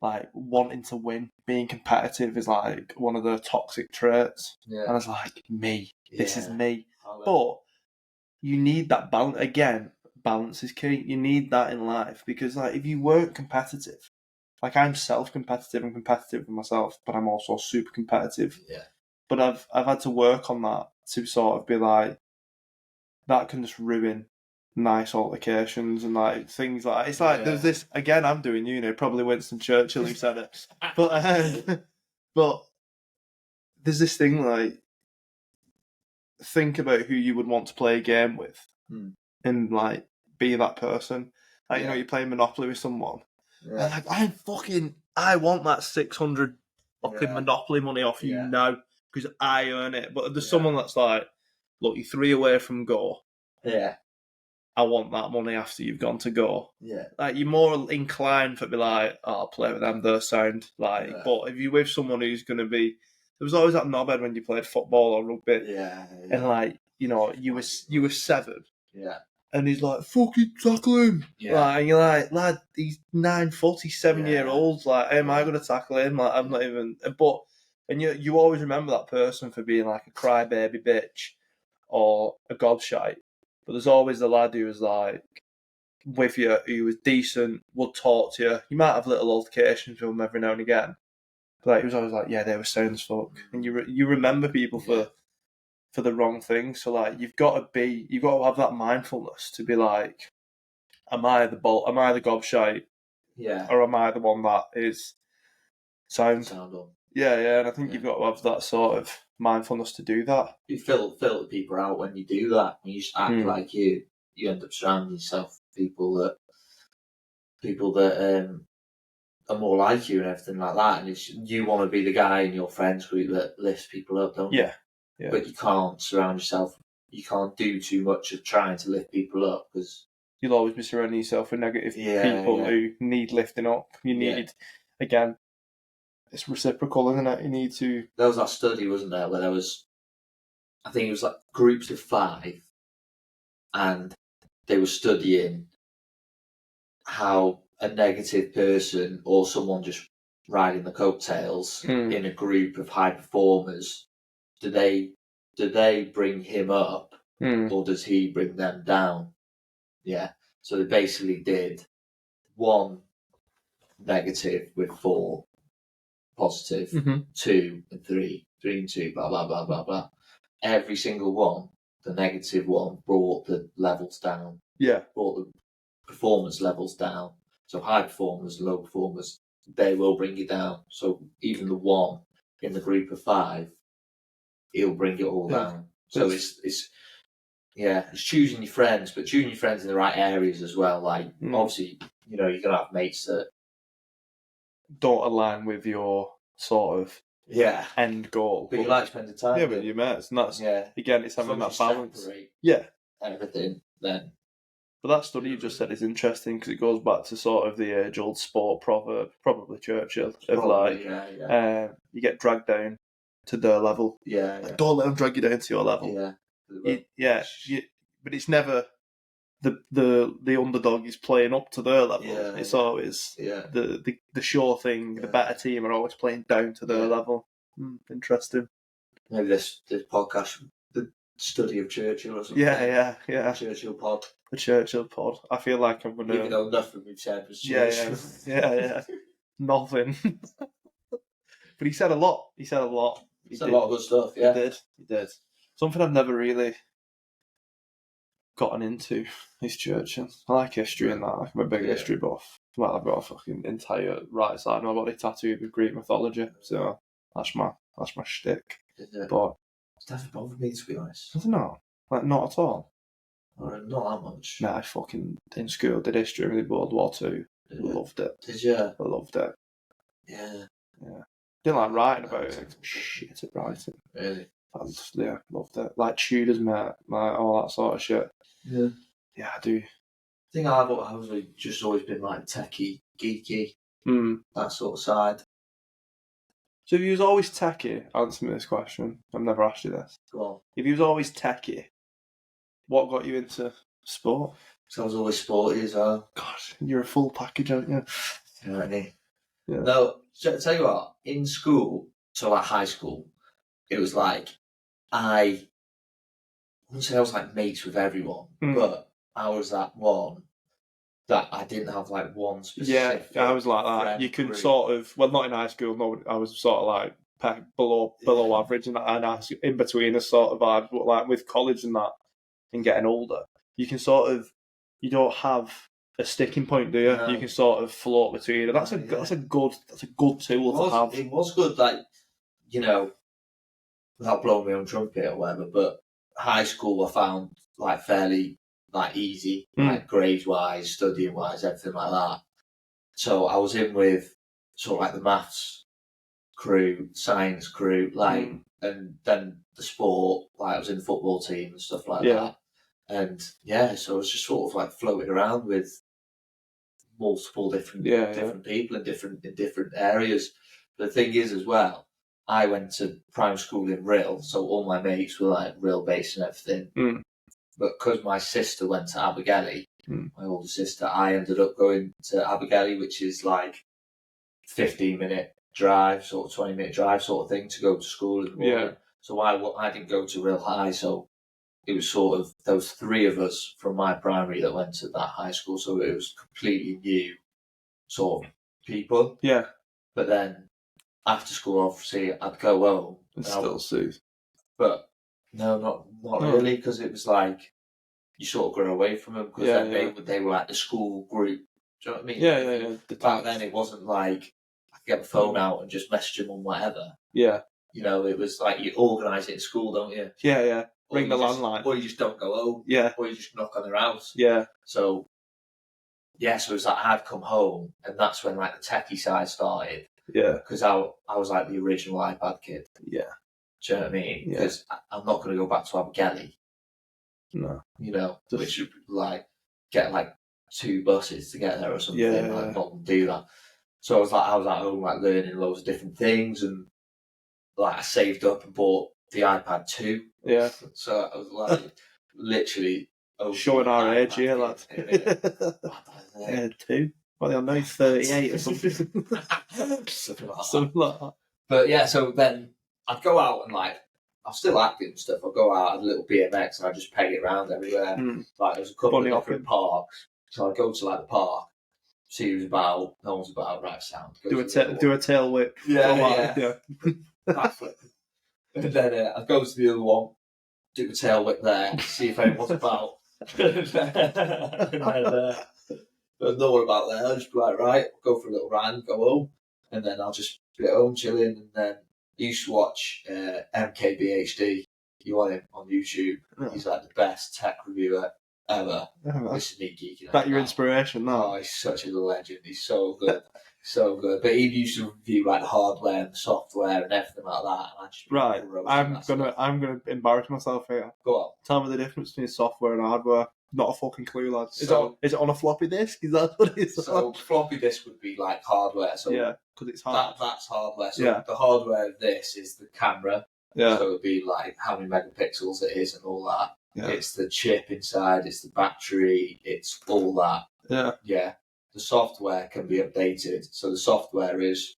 like wanting to win, being competitive is like one of the toxic traits. And I was like, me, this is me. But you need that balance again. Balance is key. You need that in life because, like, if you weren't competitive, like I'm self-competitive and competitive with myself, but I'm also super competitive. Yeah. But I've had to work on that to sort of be like, that can just ruin nice altercations and like things like it's like there's this again. I'm doing probably Winston Churchill who said it, but there's this thing like think about who you would want to play a game with, and like be that person. Like you're playing Monopoly with someone, and like I want that 600 fucking Monopoly money off you now because I earn it. But there's someone that's like, look, you're 3 away from go. Yeah. I want that money after you've gone to go. Yeah. Like you're more inclined to be like, oh, I'll play with them, they're sound. Like, but if you're with someone who's going to be, there was always that knobhead when you played football or rugby. Yeah. And like, you were 7. Yeah. And he's like, fucking tackle him. Yeah. Like, and you're like, lad, he's 9 foot, he's 7-year-old. Like, am I going to tackle him? Like, I'm not even. But, and you always remember that person for being like a crybaby bitch or a gobshite. But there's always the lad who was like, with you, who was decent, would talk to you. You might have little altercations with him every now and again. But like, he was always like, yeah, they were sound as fuck. And you remember people for the wrong thing. So like you've got to have that mindfulness to be like, am I the gobshite? Yeah. Or am I the one that is sound? Yeah, and I think you've got to have that sort of mindfulness to do that. You filter people out when you do that. When you just act like you end up surrounding yourself with people that are more like you and everything like that. And you want to be the guy in your friends group that lifts people up, don't you? Yeah. But you can't surround yourself. You can't do too much of trying to lift people up because you'll always be surrounding yourself with negative people who need lifting up. You need again. It's reciprocal, isn't it? You need to. There was that study, wasn't there, where there was, I think it was like groups of 5, and they were studying how a negative person or someone just riding the coattails in a group of high performers, do they bring him up or does he bring them down? Yeah. So they basically did 1 negative with 4 positive, 2 and 3 and 2, blah, blah, blah, blah, blah. Every single one, the negative one, brought the levels down. Yeah. Brought the performance levels down. So high performers, low performers, they will bring you down. So even the 1 in the group of 5, he'll bring it all down. So it's Yeah, it's choosing your friends, but choosing your friends in the right areas as well. Like, obviously, you know, you're going to have mates that don't align with your sort of end goal. But you like spending time Yeah, with but you mates, and that's, again, it's as having long that as you balance. separate Yeah. everything, then. But that study you just said is interesting because it goes back to sort of the age-old sport proverb, probably Churchill, of like, you get dragged down to their level. Yeah. Don't let them drag you down to your level. Yeah. But it's never the underdog is playing up to their level. Yeah, It's always the sure thing. The better team are always playing down to their level. Interesting. Maybe this podcast, the study of Churchill or something. Yeah. Churchill pod. The Churchill pod. I feel like I'm gonna. Even though nothing we've said was Churchill. Yeah. Nothing. But he said a lot. He said a lot of good stuff. Yeah, he did. Something I've never really gotten into is Churchill. I like history and that. I'm a big history buff. Well, I've got a fucking entire right side of my body tattooed with Greek mythology, so that's my shtick. But it doesn't bother me, to be honest. Does it not? Like, not at all. Not that much. Nah, I fucking in school did history with World War II. Loved it. Did you? I loved it. Yeah. Didn't like writing about it. Like, shit at writing. Really? Loved it. Like Tudors, mate. Like all that sort of shit. Yeah. Yeah, I do. I think I've just always been like techie, geeky, that sort of side. So if you was always techie, answer me this question. I've never asked you this. Go on. If you was always techie, what got you into sport? So I was always sporty as well. God, you're a full package, aren't you? You know what I mean? Yeah. No, so tell you what, in school, so like high school, it was like I wouldn't say I was like mates with everyone, but I was that one that I didn't have like one specific. Yeah, I was like that. You can sort of, well, not in high school. No, I was sort of like below average, and in between a sort of vibe. But like with college and that, and getting older, you can sort of, you don't have a sticking point, do you? No. You can sort of float between, and that's a good tool to have. It was good, like, you know, without blowing my own trumpet or whatever. But high school, I found like fairly like easy, like grades wise, studying wise, everything like that. So I was in with sort of like the maths crew, science crew, like, and then the sport, like I was in the football team and stuff like that. And so I was just sort of like floating around with multiple different people in different areas. But the thing is as well, I went to primary school in Rhyl, so all my mates were like Rhyl based and everything. But because my sister went to Abergele, my older sister, I ended up going to Abergele, which is like 15-minute drive, sort of 20-minute drive sort of thing to go to school in the morning. So I didn't go to Rhyl High, so it was sort of, there was 3 of us from my primary that went to that high school, so it was completely new sort of people. Yeah. But then after school, obviously, I'd go home. It's still soothe. But no, not really, because it was like, you sort of grow away from them, because they were like the school group. Do you know what I mean? Yeah. Back then, it wasn't like I could get my phone out and just message them on whatever. Yeah. You know, it was like you organise it at school, don't you? Yeah. Ring the landline. Or you just don't go home. Yeah. Or you just knock on their house. Yeah. So it was like I'd come home, and that's when like the techie side started. Yeah. Because I was like the original iPad kid. Yeah. Do you know what I mean? Because I'm not going to go back to Abergele. No. You know, which would like get like 2 buses to get there or something. Like not do that. So I was at home like learning loads of different things, and like I saved up and bought the iPad 2. Yeah. So I was like literally showing our age here, lads. 2. Well, I know 38 or something. Something like that. But so then I'd go out and like, I'm still active and stuff. I'd go out, I'd a little BMX, and I'd just peg it around everywhere. Like there's a couple of different parks. So I'd go to like the park, see who's about, no one's about, right sound. Do a tail whip. Yeah. Backflip. And then I'd go to the other one, do a tail whip there, see if anyone's about. And then there's no one about there. I'll just be like, right, go for a little run, go home, and then I'll just be at home chilling. And then I used to watch MKBHD. you want him on YouTube. Yeah. He's like the best tech reviewer ever. Yeah, This is me geeking out. that your now. inspiration, no? Oh, he's such a legend. He's so good. So good. But he used to review like the hardware and the software and everything like that. And I just Right. roasting that stuff. I'm gonna embarrass myself here. Go on. Tell me the difference between software and hardware. Not a fucking clue, lads. So- Is it on a floppy disk? Is that what it is? So floppy disk would be like hardware. So yeah, because it's hard. that's hardware. So Yeah. the hardware of this is the camera. Yeah. So it'd be like how many megapixels it is and all that. Yeah. It's the chip inside, it's the battery, it's all that. Yeah. Yeah. The software can be updated. So the software is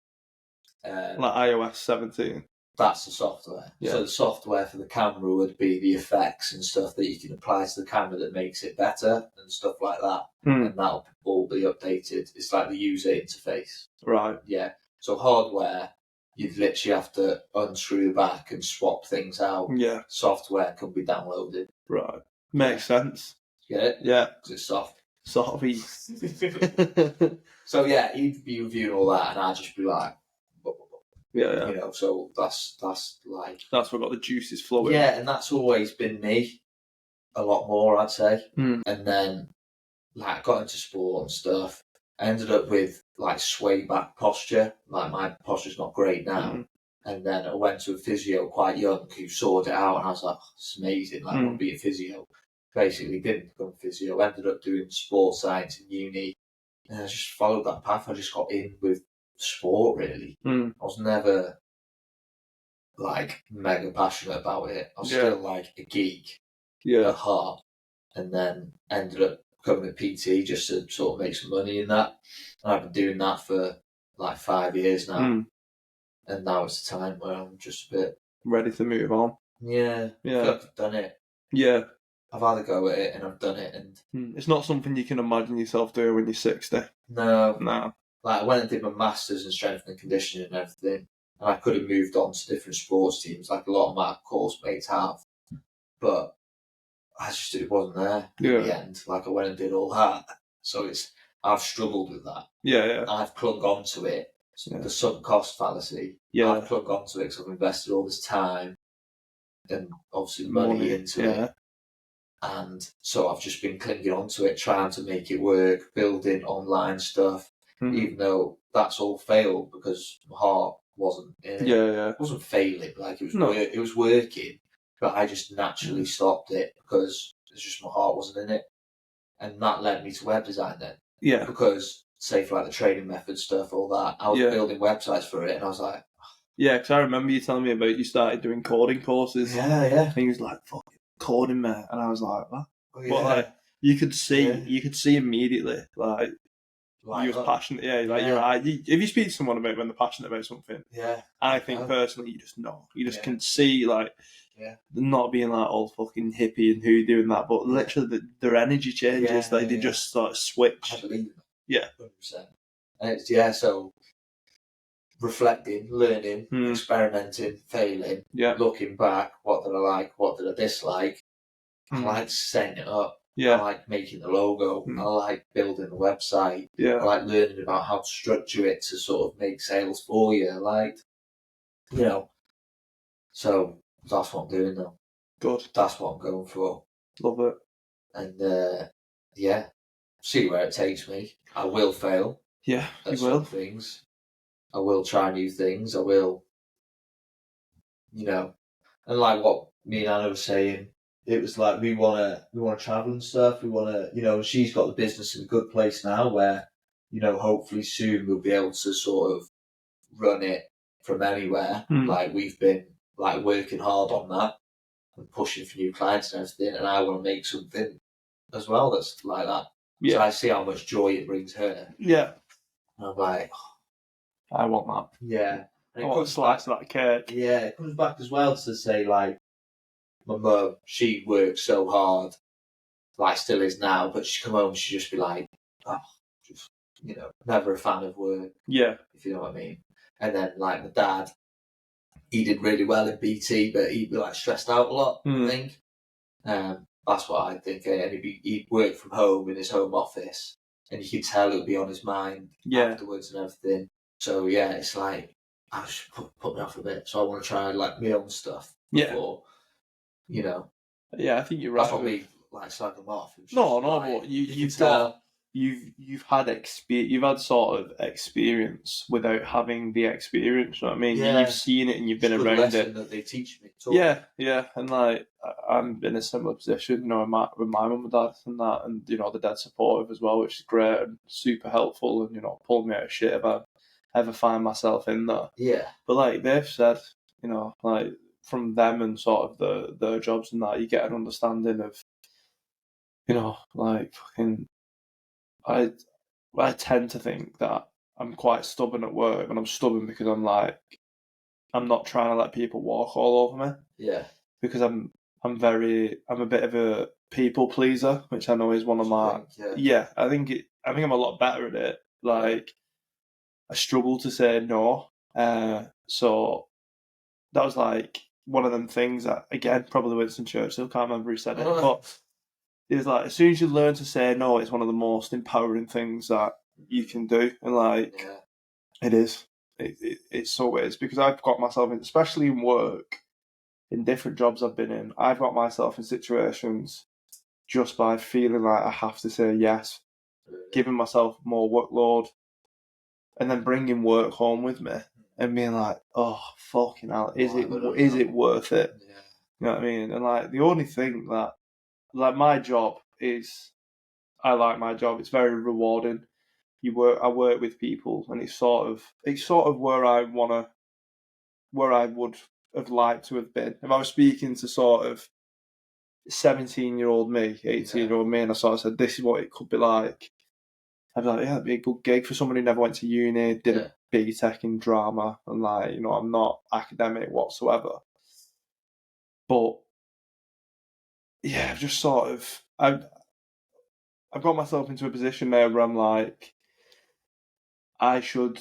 Like iOS 17. that's the software. Yeah. So the software for the camera would be the effects and stuff that you can apply to the camera that makes it better and stuff like that. Hmm. And that'll all be updated. It's like the user interface. Right. Yeah. So hardware, you'd literally have to unscrew the back and swap things out. Yeah. Software can be downloaded. Right. Makes sense. Get it? Yeah. Because it's soft. Sort of So yeah, he'd be reviewing all that, and I'd just be like, yeah. you know. So that's like, That's what got the juices flowing. yeah, and that's always been me, a lot more, I'd say. Hmm. And then, like, got into sport and stuff. I ended up with like sway back posture. Like my posture's not great now. Mm. And then I went to a physio quite young who sorted it out, and I was like, oh, it's amazing. Like, I want to be a physio. Basically, didn't become physio. Ended up doing sports science in uni, and I just followed that path. I just got in with sport. Really, Hmm. I was never like mega passionate about it. I was Yeah. still like a geek Yeah. at heart, and then ended up becoming a PT just to sort of make some money in that. And I've been doing that for like 5 years now, Hmm. and now it's the time where I'm just a bit, Ready to move on. yeah, I feel Yeah. like I've done it. Yeah. I've had a go at it, and I've done it, and It's not something you can imagine yourself doing when you're 60. no, No. like I went and did my masters in strength and conditioning and everything, and I could have moved on to different sports teams, like a lot of my course mates have, but it wasn't there in the Yeah. end. Like I went and did all that, so I've struggled with that. Yeah. I've clung on to it. Yeah. The sunk cost fallacy. Yeah. I've clung on to it because I've invested all this time and obviously money into yeah. it. And so I've just been clinging on to it, trying to make it work, building online stuff, Hmm. even though that's all failed because my heart wasn't in it. Yeah. It wasn't failing, like it was No. it was working, but I just naturally stopped it because it's just my heart wasn't in it. And that led me to web design then. Yeah. Because, say, for like the training method stuff, all that, I was Yeah. building websites for it, and I was like, Yeah, because I remember you telling me about you started doing coding courses. yeah. And he was like, fucking coding, mate. And I was like, what? Oh, But like, you could see, Yeah. you could see immediately, like Like, you was passionate. Yeah, like Yeah. you're right. If you speak to someone about when they're passionate about something, yeah, I think Yeah. personally, you just know. You just Yeah. can see, like, Yeah. not being like all fucking hippie and hoodoo and that, but literally their energy changes. Yeah, like they yeah. just sort of switch. I believe in that. Yeah. 100%. And it's, so reflecting, learning, Hmm. experimenting, failing, Yeah, looking back, what did I like, what did I dislike? I Hmm. like setting it up. I yeah, like making the logo. Hmm. I like building the website. I yeah, like learning about how to structure it to sort of make sales for you. I like, so that's what I'm doing now. good. That's what I'm going for. Love it. And see where it takes me. I will fail Yeah, at you some will. things. I will try new things. I will, and like what me and Anna were saying, it was like we wanna travel and stuff. We wanna, she's got the business in a good place now where, hopefully soon we'll be able to sort of run it from anywhere. Hmm. Like we've been like working hard on that and pushing for new clients and everything. And I want to make something as well that's like that. So Yeah, I see how much joy it brings her. yeah. And I'm like, I want that. yeah. And I it want a comes back, slice of that cake. yeah, it comes back as well to say like, my mum, she worked so hard, like still is now, but she'd come home, she'd just be like, just, never a fan of work, Yeah, if you know what I mean. And then like my dad, he did really well in BT, but he'd be like stressed out a lot, Hmm. I think. That's what I think. And he'd work from home in his home office, and you could tell it would be on his mind yeah, afterwards and everything. So yeah, it's like, I just put me off a bit. So I want to try like my own stuff yeah. before. you know, Yeah, I think you're right. that's not me like slagging them off. It's No, just, no, like, but you can you've tell. got you've had you've had sort of experience without having the experience. You know what I mean? Yeah. You've seen it and you've It's been a good around lesson it. that they teach me. taught me. Yeah, and like I'm in a similar position, you know, with my mum and dad and that, and you know, the dad's supportive as well, which is great and super helpful, and you know, pulled me out of shit if I ever find myself in there. Yeah. But like they've said, you know, like from them and sort of their jobs and that, you get an understanding of, you know, like fucking. I tend to think that I'm quite stubborn at work, and I'm stubborn because I'm not trying to let people walk all over me, Yeah. because I'm a bit of a people pleaser, which I know is one of my yeah. I think I'm a lot better at it. Like I struggle to say no, so that was like one of them things that, again, probably Winston Churchill, can't remember who said it, but it's like as soon as you learn to say no, it's one of the most empowering things that you can do, and like Yeah. it is. It so is, because I've got myself in, especially in work, in different jobs I've been in, I've got myself in situations just by feeling like I have to say yes, giving myself more workload, and then bringing work home with me and being like, oh fucking hell, is it worth it? Yeah. You know what I mean? And like the only thing that, like, my job is, I like my job. It's very rewarding. I work with people, and it's sort of where where I would have liked to have been. If I was speaking to sort of 17-year-old me, 18-year-old me, and I sort of said, this is what it could be like, I'd be like, yeah, it'd be a good gig for somebody who never went to uni, did a BTEC in drama, and like, you know, I'm not academic whatsoever. But yeah, I've just sort of, I've got myself into a position now where I'm like, I should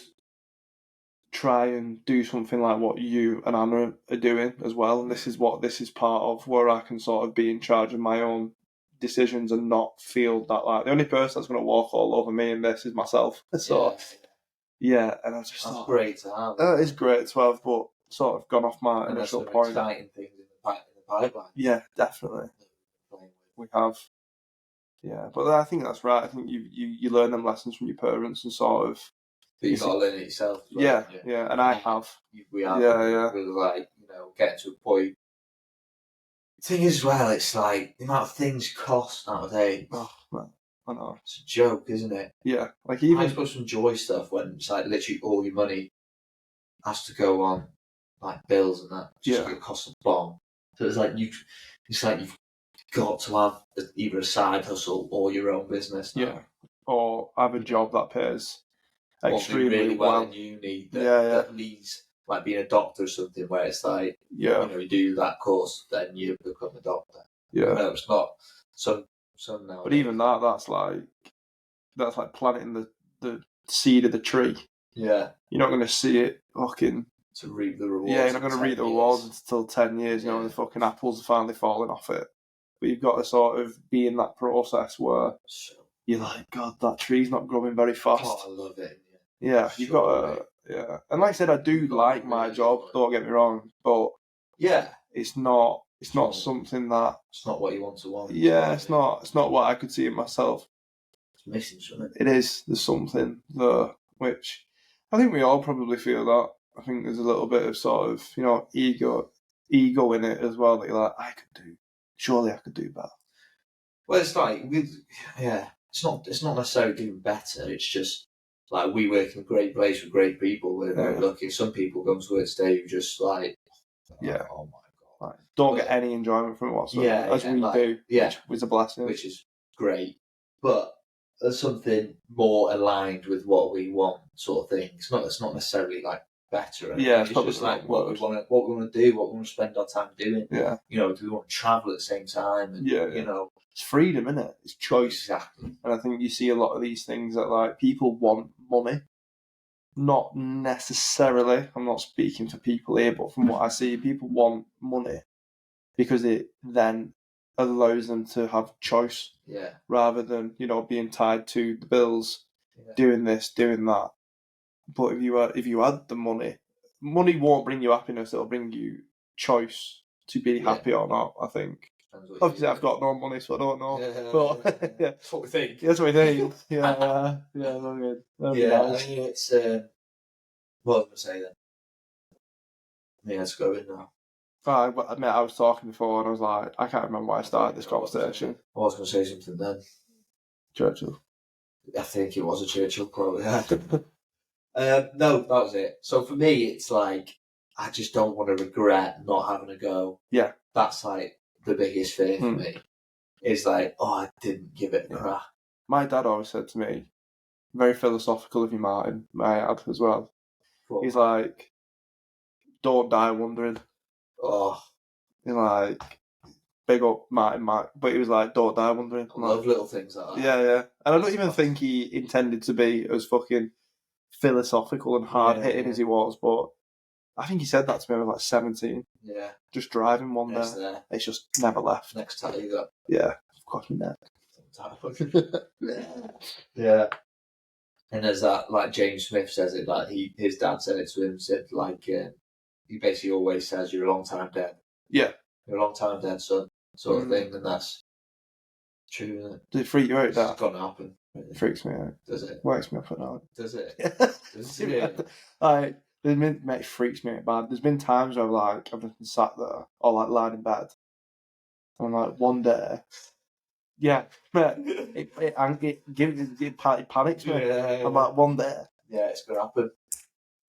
try and do something like what you and Anna are doing as well. And this is part of where I can sort of be in charge of my own decisions and not feel that like the only person that's going to walk all over me in this is myself. So yeah, and I just That's great to have. It's great to have, but sort of gone off my and initial there's some point. exciting things in the pipeline. Yeah, definitely. We have. Yeah, but I think that's right. I think you learn them lessons from your parents and sort of. But you've got to learn it yourself. As well, yeah, and I have. We have. Yeah. We're like, you know, getting to a point. The thing is, well, it's like the amount of things cost nowadays. Oh man, I know. It's a joke, isn't it? Yeah, like even. I suppose some joy stuff when it's like literally all your money has to go on like bills and that. Just it costs a bomb. So it's like you've got to have either a side hustle or your own business now. Yeah, or have a job that pays extremely really well in uni that leads, like being a doctor or something, where it's like, you know, you do that course, then you become a doctor. Yeah. No, it's not. Some now. But even that's like planting the seed of the tree. Yeah. You're not going to see it fucking. To reap the rewards. Yeah, you're not going to reap the rewards until 10 years, you know, when the fucking apples are finally falling off it. But you've got to sort of be in that process where you're like, God, that tree's not growing very fast. Oh, I love it. Yeah, you've got to, yeah. And like I said, I do like my job, don't get me wrong, but it's not something that. It's not what you want to want. Yeah, it's not what I could see in myself. It's missing something. It is. There's something there, which I think we all probably feel that. I think there's a little bit of sort of, you know, ego in it as well, that you're like, surely I could do better. Well, it's like it's not necessarily doing better. It's just like we work in a great place with great people. We're very lucky. Some people come to work today who just like, oh my God, like, don't get any enjoyment from it whatsoever, as we do. Which was a blessing, which is great. But there's something more aligned with what we want, sort of thing. It's not necessarily like better. Yeah, it's just like what we want to do, what we want to spend our time doing. Yeah, you know, do we want to travel at the same time? And, you know, it's freedom, isn't it? It's choice. Exactly. And I think you see a lot of these things that like people want money. Not necessarily. I'm not speaking for people here, but from what I see, people want money because it then allows them to have choice. Yeah. Rather than, you know, being tied to the bills, doing this, doing that. But if you had the money won't bring you happiness. It'll bring you choice to be happy or not, I think. Depends what you Obviously, do. I've got no money, so I don't know. Yeah, But yeah, that's what we think. that's what we think. Yeah, no good. That'd be Yeah, nice. I mean, it's what was I going to say then? Yeah, let's go in now. I was talking before and I was like, I can't remember why I started this conversation. I was going to say something then. Churchill. I think it was a Churchill quote. Yeah. No, that was it. So for me, it's like I just don't want to regret not having a go. Yeah. That's like the biggest fear for me. It's like, oh, I didn't give it a crack. My dad always said to me, very philosophical of you, Martin, my dad as well. Cool. He's like, don't die wondering. Oh, He's like, big up Martin, but he was like, don't die wondering. I love little things like that. Yeah. And I don't even think he intended to be as fucking philosophical and hard-hitting as he was, but I think he said that to me when I was like 17. Yeah. Just driving one Next day. there. It's just never left. Next time you got. Yeah. Fucking neck. Yeah. And there's that, like James Smith says it, like his dad said it to him, said like, he basically always says, you're a long time dead. Yeah. You're a long time dead, son, sort of thing, and that's true, isn't it? Does it freak you out, that? It's gonna happen. It freaks me out. Does it? Wakes me up at night. Does it? Does it? Like, it freaks me out bad. There's been times where I've just been sat there or like lying in bed, and like one day, yeah, mate, it panics me. Yeah. I'm like, one day, yeah, it's gonna happen.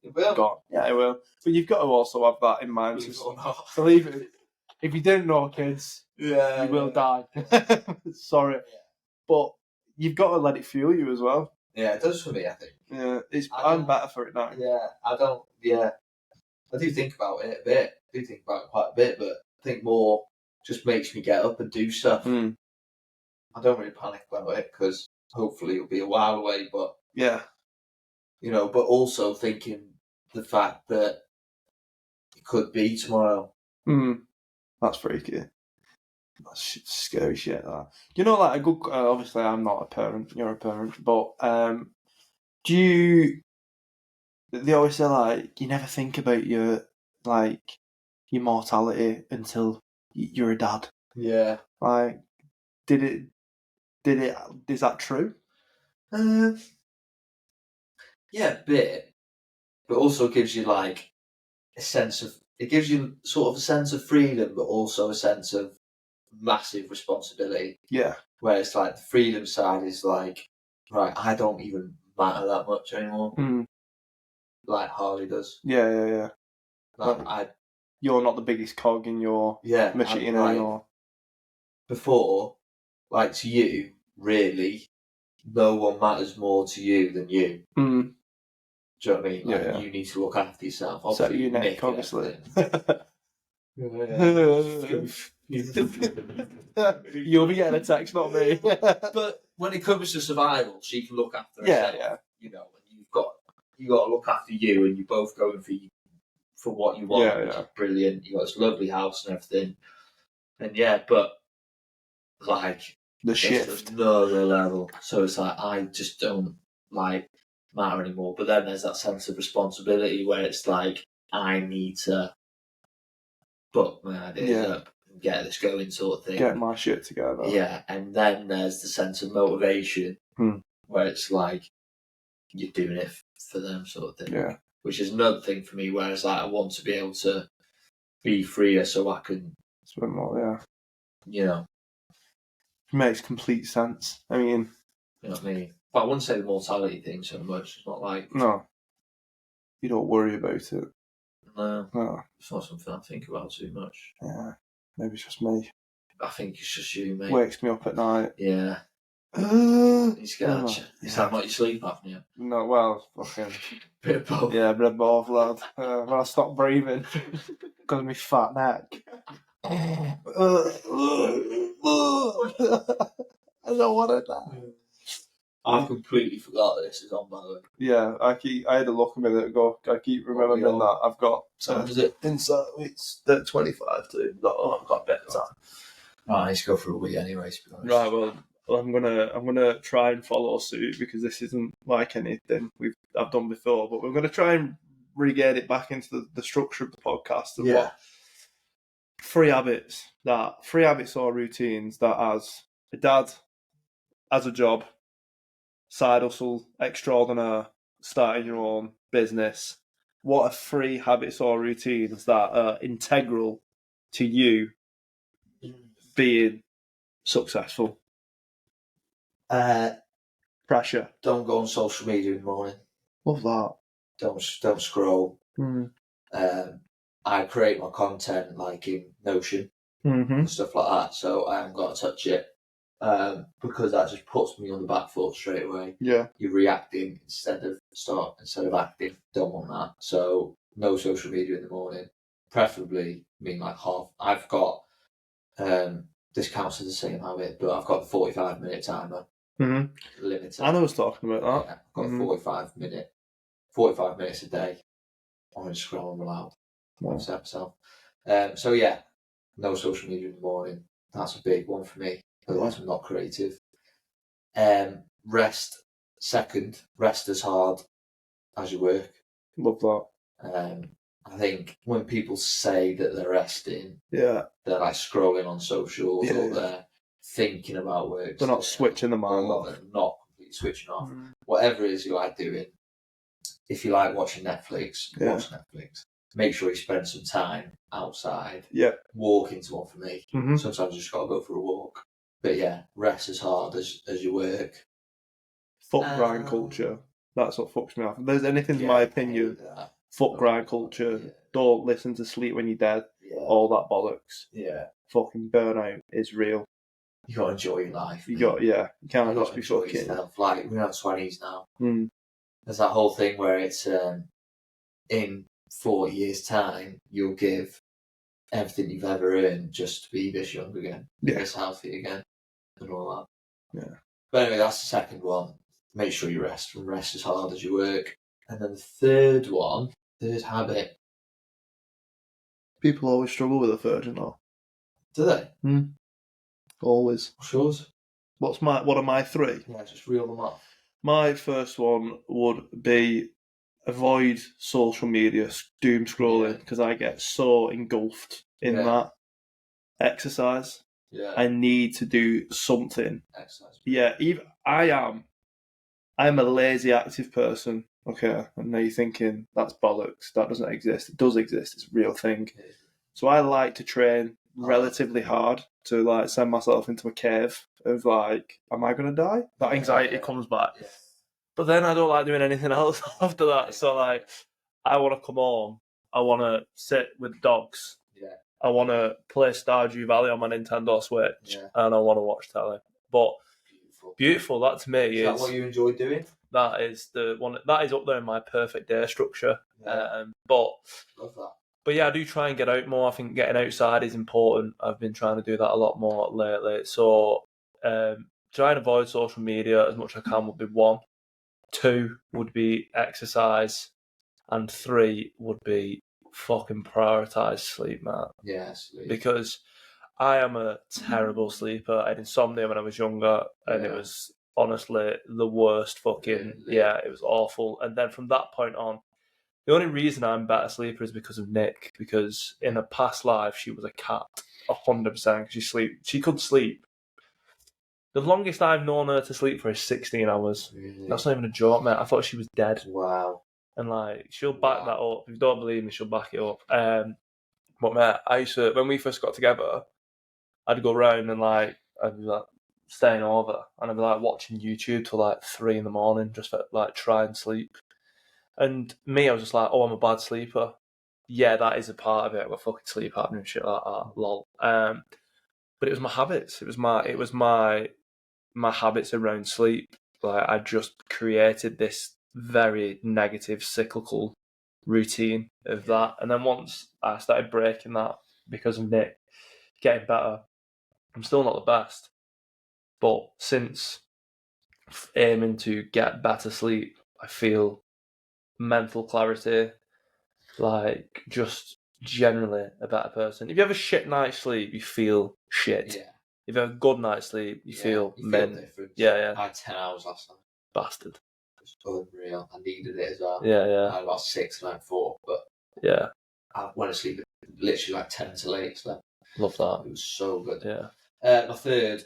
It will. God, yeah, it will. But you've got to also have that in mind. Believe it or not. Believe it. If you didn't know, kids, Yeah, you will die. Sorry, but you've got to let it fuel you as well. Yeah, it does for me, I think. Yeah, I'm better for it now. Yeah, I don't. Yeah, I do think about it a bit. I do think about it quite a bit, but I think more just makes me get up and do stuff. Mm. I don't really panic about it because hopefully it'll be a while away. But yeah, but also thinking the fact that it could be tomorrow. That's freaky. That's scary shit. That. Like a good. Obviously, I'm not a parent. You're a parent, but do you? They always say like you never think about your mortality until you're a dad. Yeah. Like, is that true? Yeah, a bit, but also gives you like a sense of. It gives you sort of a sense of freedom, but also a sense of massive responsibility. Yeah. Where it's like the freedom side is like, right, I don't even matter that much anymore. Like Harley does. Yeah. You're not the biggest cog in your machine anymore. Before, like to you, really, no one matters more to you than you. Do you know what I mean? Like, you need to look after yourself. Obviously, you Nick, obviously. You'll be getting a text, not me. But when it comes to survival, she can look after herself. Yeah. And you got to look after you, and you're both going for what you want. Which is brilliant. You got this lovely house and everything, and but like the shift, another level. So it's like I just don't matter anymore. But then there's that sense of responsibility where it's like I need to put my ideas up and get this going, sort of thing. Get my shit together. Yeah, and then there's the sense of motivation where it's like you're doing it for them, sort of thing. Yeah. Which is another thing for me, where it's like I want to be able to be freer so I can spend more. Yeah. It makes complete sense. I mean, you know what I mean. But I wouldn't say the mortality thing so much. It's not like no. You don't worry about it. No. It's not something I think about too much. Yeah. Maybe it's just me. I think it's just you, mate. Wakes me up at night. Yeah. You scared? Is that not your sleep apnea? No, well, fucking. Bit of both. Yeah, bit of both, lad. When I stop breathing because of my fat neck. I don't want to die. I completely forgot this is on, by the way. Yeah, I had a look a minute ago. I keep remembering that. I've got. So is it? Inside, it's 25 too. I've got a bit of time. Right, I need to go for a wee anyway, to be honest. Right, well, I'm gonna try and follow suit because this isn't like anything I've done before. But we're gonna try and re-get it back into the structure of the podcast and Three habits or routines that as a dad, as a job, side hustle, extraordinaire, starting your own business, what are three habits or routines that are integral to you being successful? Pressure. Don't go on social media in the morning. Love that. Don't scroll. I create my content like in Notion and stuff like that, so I haven't got to touch it because that just puts me on the back foot straight away. Yeah. You're reacting instead of acting. Don't want that. So no social media in the morning. Preferably, like half. I've got this counts as the same habit, but I've got the 45-minute timer limit. I know I was talking about that. Yeah, I've got 45 minutes a day on Instagram allowed. So yeah, no social media in the morning. That's a big one for me. Otherwise, I'm not creative. Rest second. Rest as hard as you work. Love that. I think when people say that they're resting, Yeah, they're like scrolling on socials or they're thinking about work. They're not switching the mind off. They're not completely switching off. Whatever it is you like doing, if you like watching Netflix, watch Netflix. Make sure you spend some time outside. Yeah. Walking to one for me. Sometimes you just got to go for a walk. But yeah, rest as hard as you work. Fuck grind culture. That's what fucks me off. If there's anything, in my opinion, fuck grind culture. Yeah. Don't listen to Sleep When You're Dead. Yeah. All that bollocks. Yeah. Fucking burnout is real. You got to enjoy your life. You can't just be fucking. Yourself. Like, we're in our 20s now. There's that whole thing where it's in 40 years' time, you'll give everything you've ever earned just to be this young again, this healthy again, and all that. Yeah. But anyway, that's the second one. Make sure you rest, and rest as hard as you work. And then the third habit. People always struggle with a third, you know. Do they? Always. What's yours? What are my three? Yeah, just reel them off. My first one would be avoid social media, doom scrolling, because I get so engulfed in that. Exercise. Yeah. I need to do something. Exercise. Yeah, I'm a lazy active person. Okay, and now you're thinking that's bollocks. That doesn't exist. It does exist. It's a real thing. Yeah. So I like to train relatively hard to like send myself into a cave of like, am I going to die? That anxiety comes back. Yeah. But then I don't like doing anything else after that. So like, I want to come home. I want to sit with dogs. Yeah. I want to play Stardew Valley on my Nintendo Switch, and I want to watch telly. But beautiful. That to me is that what you enjoy doing? That is the one. That is up there in my perfect day structure. Yeah. But love that. But yeah, I do try and get out more. I think getting outside is important. I've been trying to do that a lot more lately. So try and avoid social media as much as I can would be 1. 2 would be exercise. And 3 would be fucking prioritise sleep, man. Yeah, sleep. Because I am a terrible sleeper. I had insomnia when I was younger, and it was honestly the worst fucking... Yeah, it was awful. And then from that point on, the only reason I'm a better sleeper is because of Nick, because in a past life, she was a cat, 100%, she could sleep. The longest I've known her to sleep for is 16 hours. Really? That's not even a joke, mate. I thought she was dead. Wow. And, like, she'll back that up. If you don't believe me, she'll back it up. But, mate, I used to, when we first got together, I'd go round and, like, I'd be, like, staying over, and I'd be, like, watching YouTube till, like, 3 a.m, just to, like, try and sleep. And me, I was just like, oh, I'm a bad sleeper. Yeah, that is a part of it. I've got fucking sleep apnea and shit like that. Lol. But it was my habits. It was my habits around sleep. Like, I just created this very negative cyclical routine of that. And then once I started breaking that because of Nick getting better, I'm still not the best. But since aiming to get better sleep, I feel mental clarity, like just generally a better person. If you have a shit night's sleep, you feel shit. Yeah. If you have a good night's sleep, you feel different. Yeah. I had 10 hours last night. Bastard. It's unreal. I needed it as well. Yeah. I had about 6 and I had 4, but I went to sleep at literally like 10 till 8, slept Love that. It was so good. Yeah. My third,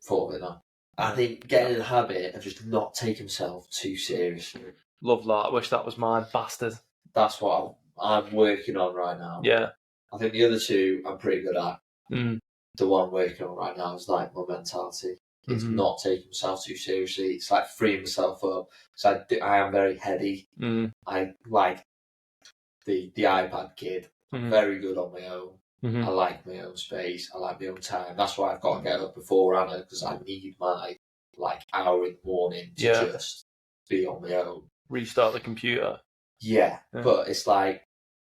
thought of it now. I think getting in the habit of just not taking himself too seriously. Love that. I wish that was mine. Bastard. That's what I'm working on right now. Yeah. I think the other two I'm pretty good at. Mm. The one I'm working on right now is like my mentality. It's Mhm. not taking myself too seriously. It's like freeing myself up. So I am very heady. Mm. I like the iPad kid. I'm Mhm. very good on my own. Mhm. I like my own space. I like my own time. That's why I've got to get up before Anna, because I need my hour in the morning to Yeah. just be on my own. Restart the computer. Yeah, Yeah. but it's like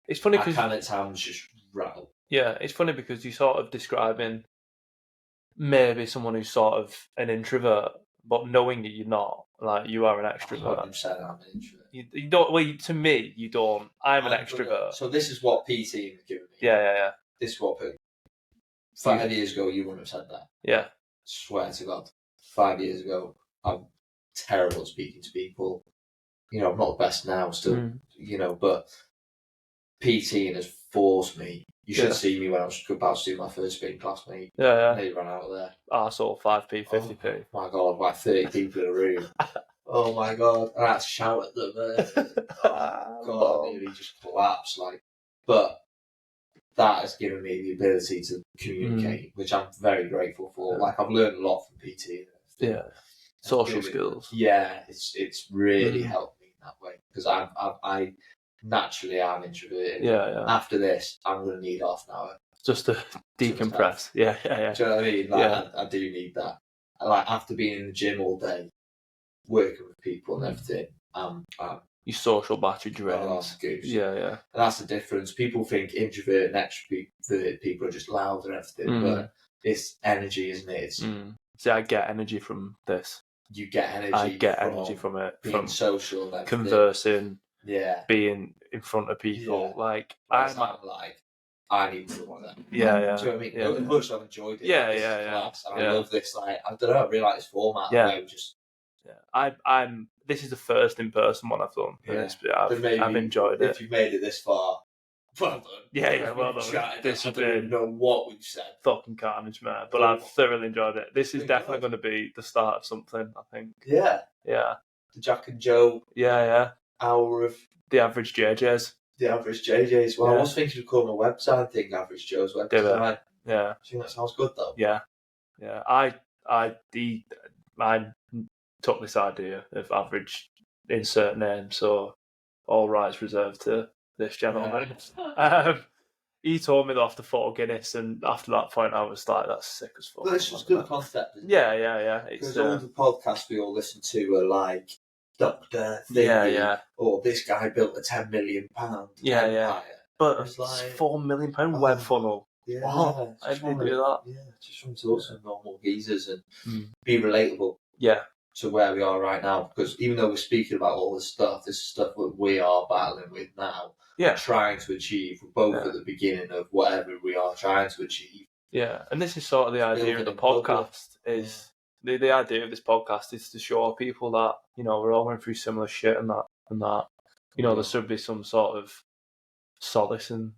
It's funny I because can at times just rattle. yeah, it's funny because you're sort of describing maybe someone who's sort of an introvert, but knowing that you're not, like you are an extrovert. 100% I'm an introvert. You don't. Well, to me, you don't. I'm an I'm extrovert. gonna- So this is what PT has given me. Yeah. This is what 5 years ago you wouldn't have said that. Yeah. Swear to God. 5 years ago, I'm terrible at speaking to people. You know, I'm not the best now still, Mm. you know, but PT has forced me. You should Yeah. see me when I was about to do my first spin class, mate. Yeah. Nearly ran out of there. Arsehole 5p, 50p. Oh my God, like 30 people in a room. Oh my God. And I had to shout at them. Oh God, I nearly just collapsed. But that has given me the ability to communicate, which I'm very grateful for. Yeah. I've learned a lot from PT. Yeah. Social skills. Yeah, it's really helped me in that way, because I naturally am introverted. Yeah. After this, I'm going to need half an hour Just to decompress. Yeah. Do you know what I mean? I do need that. After being in the gym all day, working with people and everything, Your social battery drains. goose. Yeah. And that's the difference. People think introverted and extroverted people are just loud and everything, but it's energy, isn't it? It's, See, I get energy from this. you get energy. I get energy from it. Being From social and everything. conversing. Yeah. Being in front of people. Yeah. I need to do that. Yeah. Do you know what I mean? Yeah. As much as I've enjoyed it. Yeah. Class, and I love this. I don't know. I really like this format. Yeah. Just. Yeah. I'm. This is the first in-person one I've done. Yeah. I've enjoyed it. If you've made it this far, well done. Yeah. Well done. This has been know what we've said. Fucking carnage, man. But I've thoroughly enjoyed it. This is definitely going to be the start of something, I think. Yeah. Yeah. The Jack and Joe. Yeah. Hour of the average JJs. The average JJs. Well, Yeah. I was thinking of calling my website thing Average Joe's Web Design. Yeah. I think that sounds good though. Yeah. I took this idea of average insert name, so all rights reserved to this gentleman. He told me that after Photo Guinness, and after that point, I was like, "That's sick as fuck." Well, it's just a good concept. Isn't it? Yeah. Because all the podcasts we all listen to are like Dr. Thingy, or this guy built a £10 million empire. But it's like £4 million web funnel. Yeah, wow, I didn't do that. Yeah, just trying to talk to some normal geezers and be relatable. Yeah. To where we are right now, because even though we're speaking about all this is stuff that we are battling with now. Yeah. Trying to achieve. We're both at the beginning of whatever we are trying to achieve. Yeah, and this is sort of the idea of the podcast. Is the idea of this podcast is to show people that we're all going through similar shit and that there should be some sort of solace in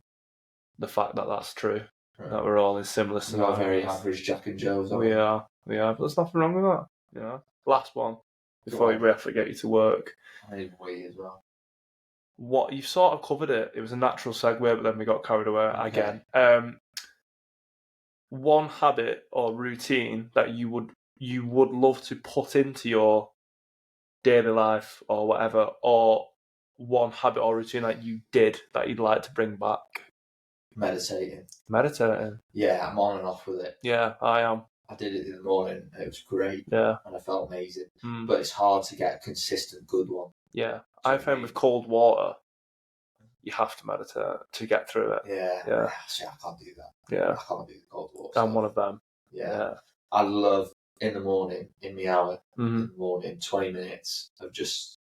the fact that that's true. Right. That we're all in similar scenarios. We're very average Jack and Joes. We are, but there's nothing wrong with that. Last one before we have to get you to work. I need we as well. What you've sort of covered it. It was a natural segue, but then we got carried away again. One habit or routine that you would love to put into your daily life or whatever, or one habit or routine that you did that you'd like to bring back. Meditating. Yeah, I'm on and off with it. Yeah, I am. I did it in the morning. It was great. Yeah. And I felt amazing. But it's hard to get a consistent good one. Yeah. I found with cold water, you have to meditate to get through it. Yeah. See, I can't do that. Yeah. I can't do the cold water. I'm one of them. Yeah. I love in the morning, in the hour, in the morning, 20 minutes of just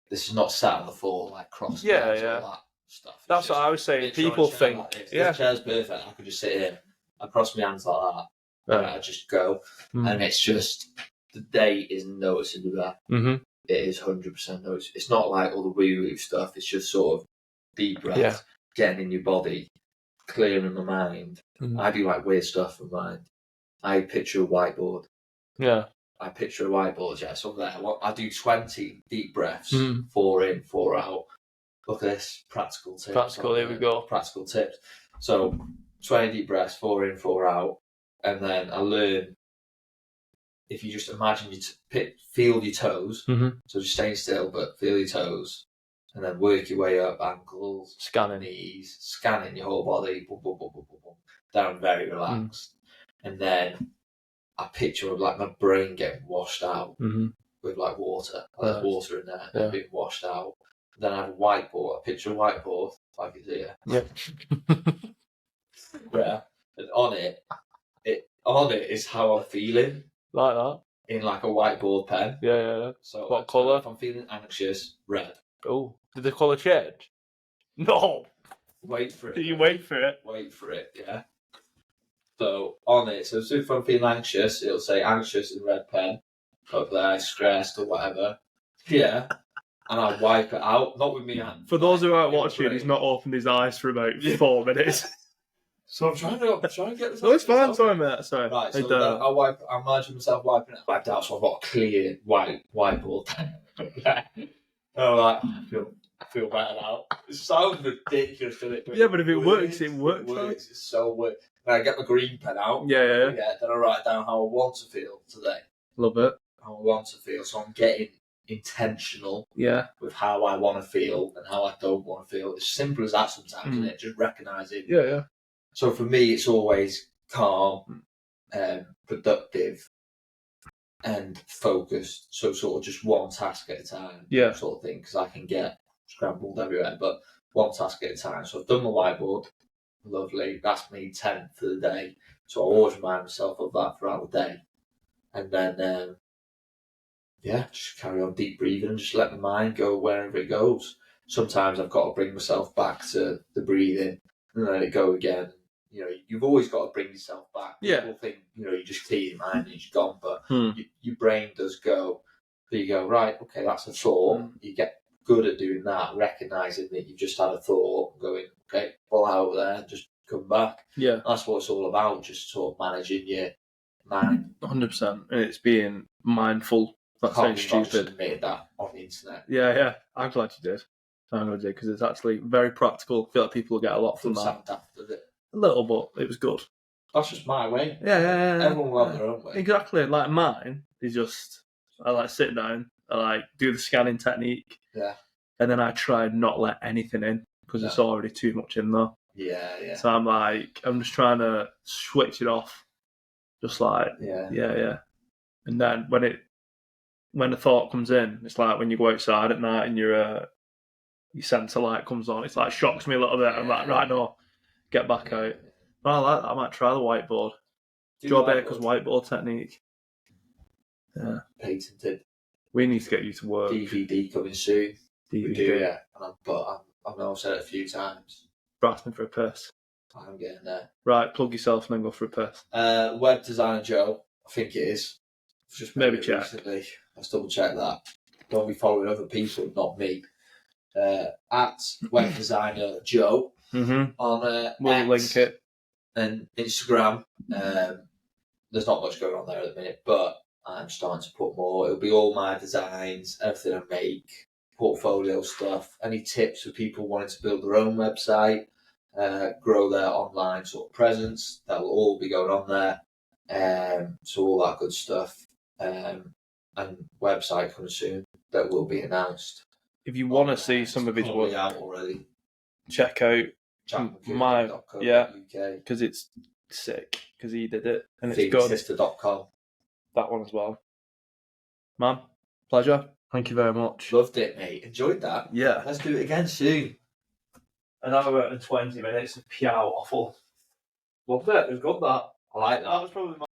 this is not sat on the floor, cross. Yeah. All that stuff. That's what I was saying. People think, the chair's perfect. I could just sit here, I cross my hands like that. And I just go, and it's just the day is noticeably better. It is 100% noticeable. It's not like all the woo-woo stuff. It's just sort of deep breath, getting in your body, clear in my mind, Mm. I do like weird stuff in mind. I picture a whiteboard. Yeah. I picture a whiteboard, yeah. So there, I do 20 deep breaths, Mm. 4 in, 4 out. Look at this, practical tips. Practical, here we go. Practical tips. So 20 deep breaths, 4 in, 4 out. And then I learn, if you just imagine feel your toes, Mm-hmm. so just staying still, but feel your toes, and then work your way up, ankles, Scanning. knees, scanning your whole body, boom, boom, boom, boom, boom, boom, down very relaxed. And then I picture like my brain getting washed out with like water. There's water in there, and being washed out. And then I have a whiteboard. I picture a whiteboard, like it's here. Yep. Yeah. And on it is how I'm feeling. Like that. In like a whiteboard pen. Yeah. So what colour? If I'm feeling anxious, red. Oh, did the colour change? No. Wait for it. You wait for it. Wait for it, yeah. So on it, so if I'm feeling anxious, it'll say anxious in red pen. Up there, stressed or whatever. Yeah. And I wipe it out, not with my hand. For those who aren't watching, he's not opened his eyes for about 4 minutes. So I'm trying to get this. No, it's fine. Sorry, mate. Sorry. Right, so then I imagine myself wiping it wiped out, so I've got a clear whiteboard. I'm like, I feel better now. It sounds ridiculous, doesn't it? Yeah, but if it works, it works. It's so weird. Then I get my green pen out. Yeah. Then I write down how I want to feel today. Love it. How I want to feel. So I'm getting intentional with how I want to feel and how I don't want to feel. It's simple as that sometimes, isn't it? Just recognising. Yeah. So for me, it's always calm, productive, and focused. So sort of just one task at a time, sort of thing, because I can get scrambled everywhere. But one task at a time. So I've done my whiteboard. Lovely. That's me 10 for the day. So I always remind myself of that throughout the day. And then, just carry on deep breathing and just let my mind go wherever it goes. Sometimes I've got to bring myself back to the breathing and let it go again. You know, you've always got to bring yourself back. People think, you just clear your mind and you're gone, but your brain does go. So you go, right, okay, that's a thought. You get good at doing that, recognising that you've just had a thought, going, okay, pull out of there and just come back. Yeah. That's what it's all about, just sort of managing your mind. 100%. And it's being mindful. That sounds stupid. Made that on the internet. Yeah. I'm glad you did. Because it's actually very practical. I feel like people will get a lot from that. Daft, does it? A little, but it was good. That's just my way. Yeah. Everyone will have their own way. Exactly. Like mine is just, I like sit down, I like do the scanning technique. Yeah. And then I try and not let anything in because it's already too much in there. Yeah. So I'm just trying to switch it off. Just like, yeah. And then when the thought comes in, it's like when you go outside at night and your sensor light comes on, it's like shocks me a little bit. I'm like, right, no, get back out. Well, I like that. I might try the whiteboard. Joe Baker's whiteboard technique. Yeah. Patented. We need to get you to work. DVD coming soon. DVD. We do, yeah. I've now said it a few times. Asking for a piss. I'm getting there. Right, plug yourself and then go for a piss. Web Designer Joe, I think it is. Just maybe check. Recently. Let's double check that. Don't be following other people, not me. At Web Designer Joe on we'll X link it. And Instagram. There's not much going on there at the minute, but I'm starting to put more. It'll be all my designs, everything I make, portfolio stuff, any tips for people wanting to build their own website, grow their online sort of presence. That will all be going on there. So all that good stuff. And website coming soon that will be announced. If you want to see some of his work, out already. Check out my UK because it's sick because he did it and it's good. Sister.com. That one as well. Man, pleasure. Thank you very much. Loved it, mate. Enjoyed that. Yeah. Let's do it again soon. An hour and 20 minutes of pure waffle. Loved it. It was good, that. I like that. That was probably my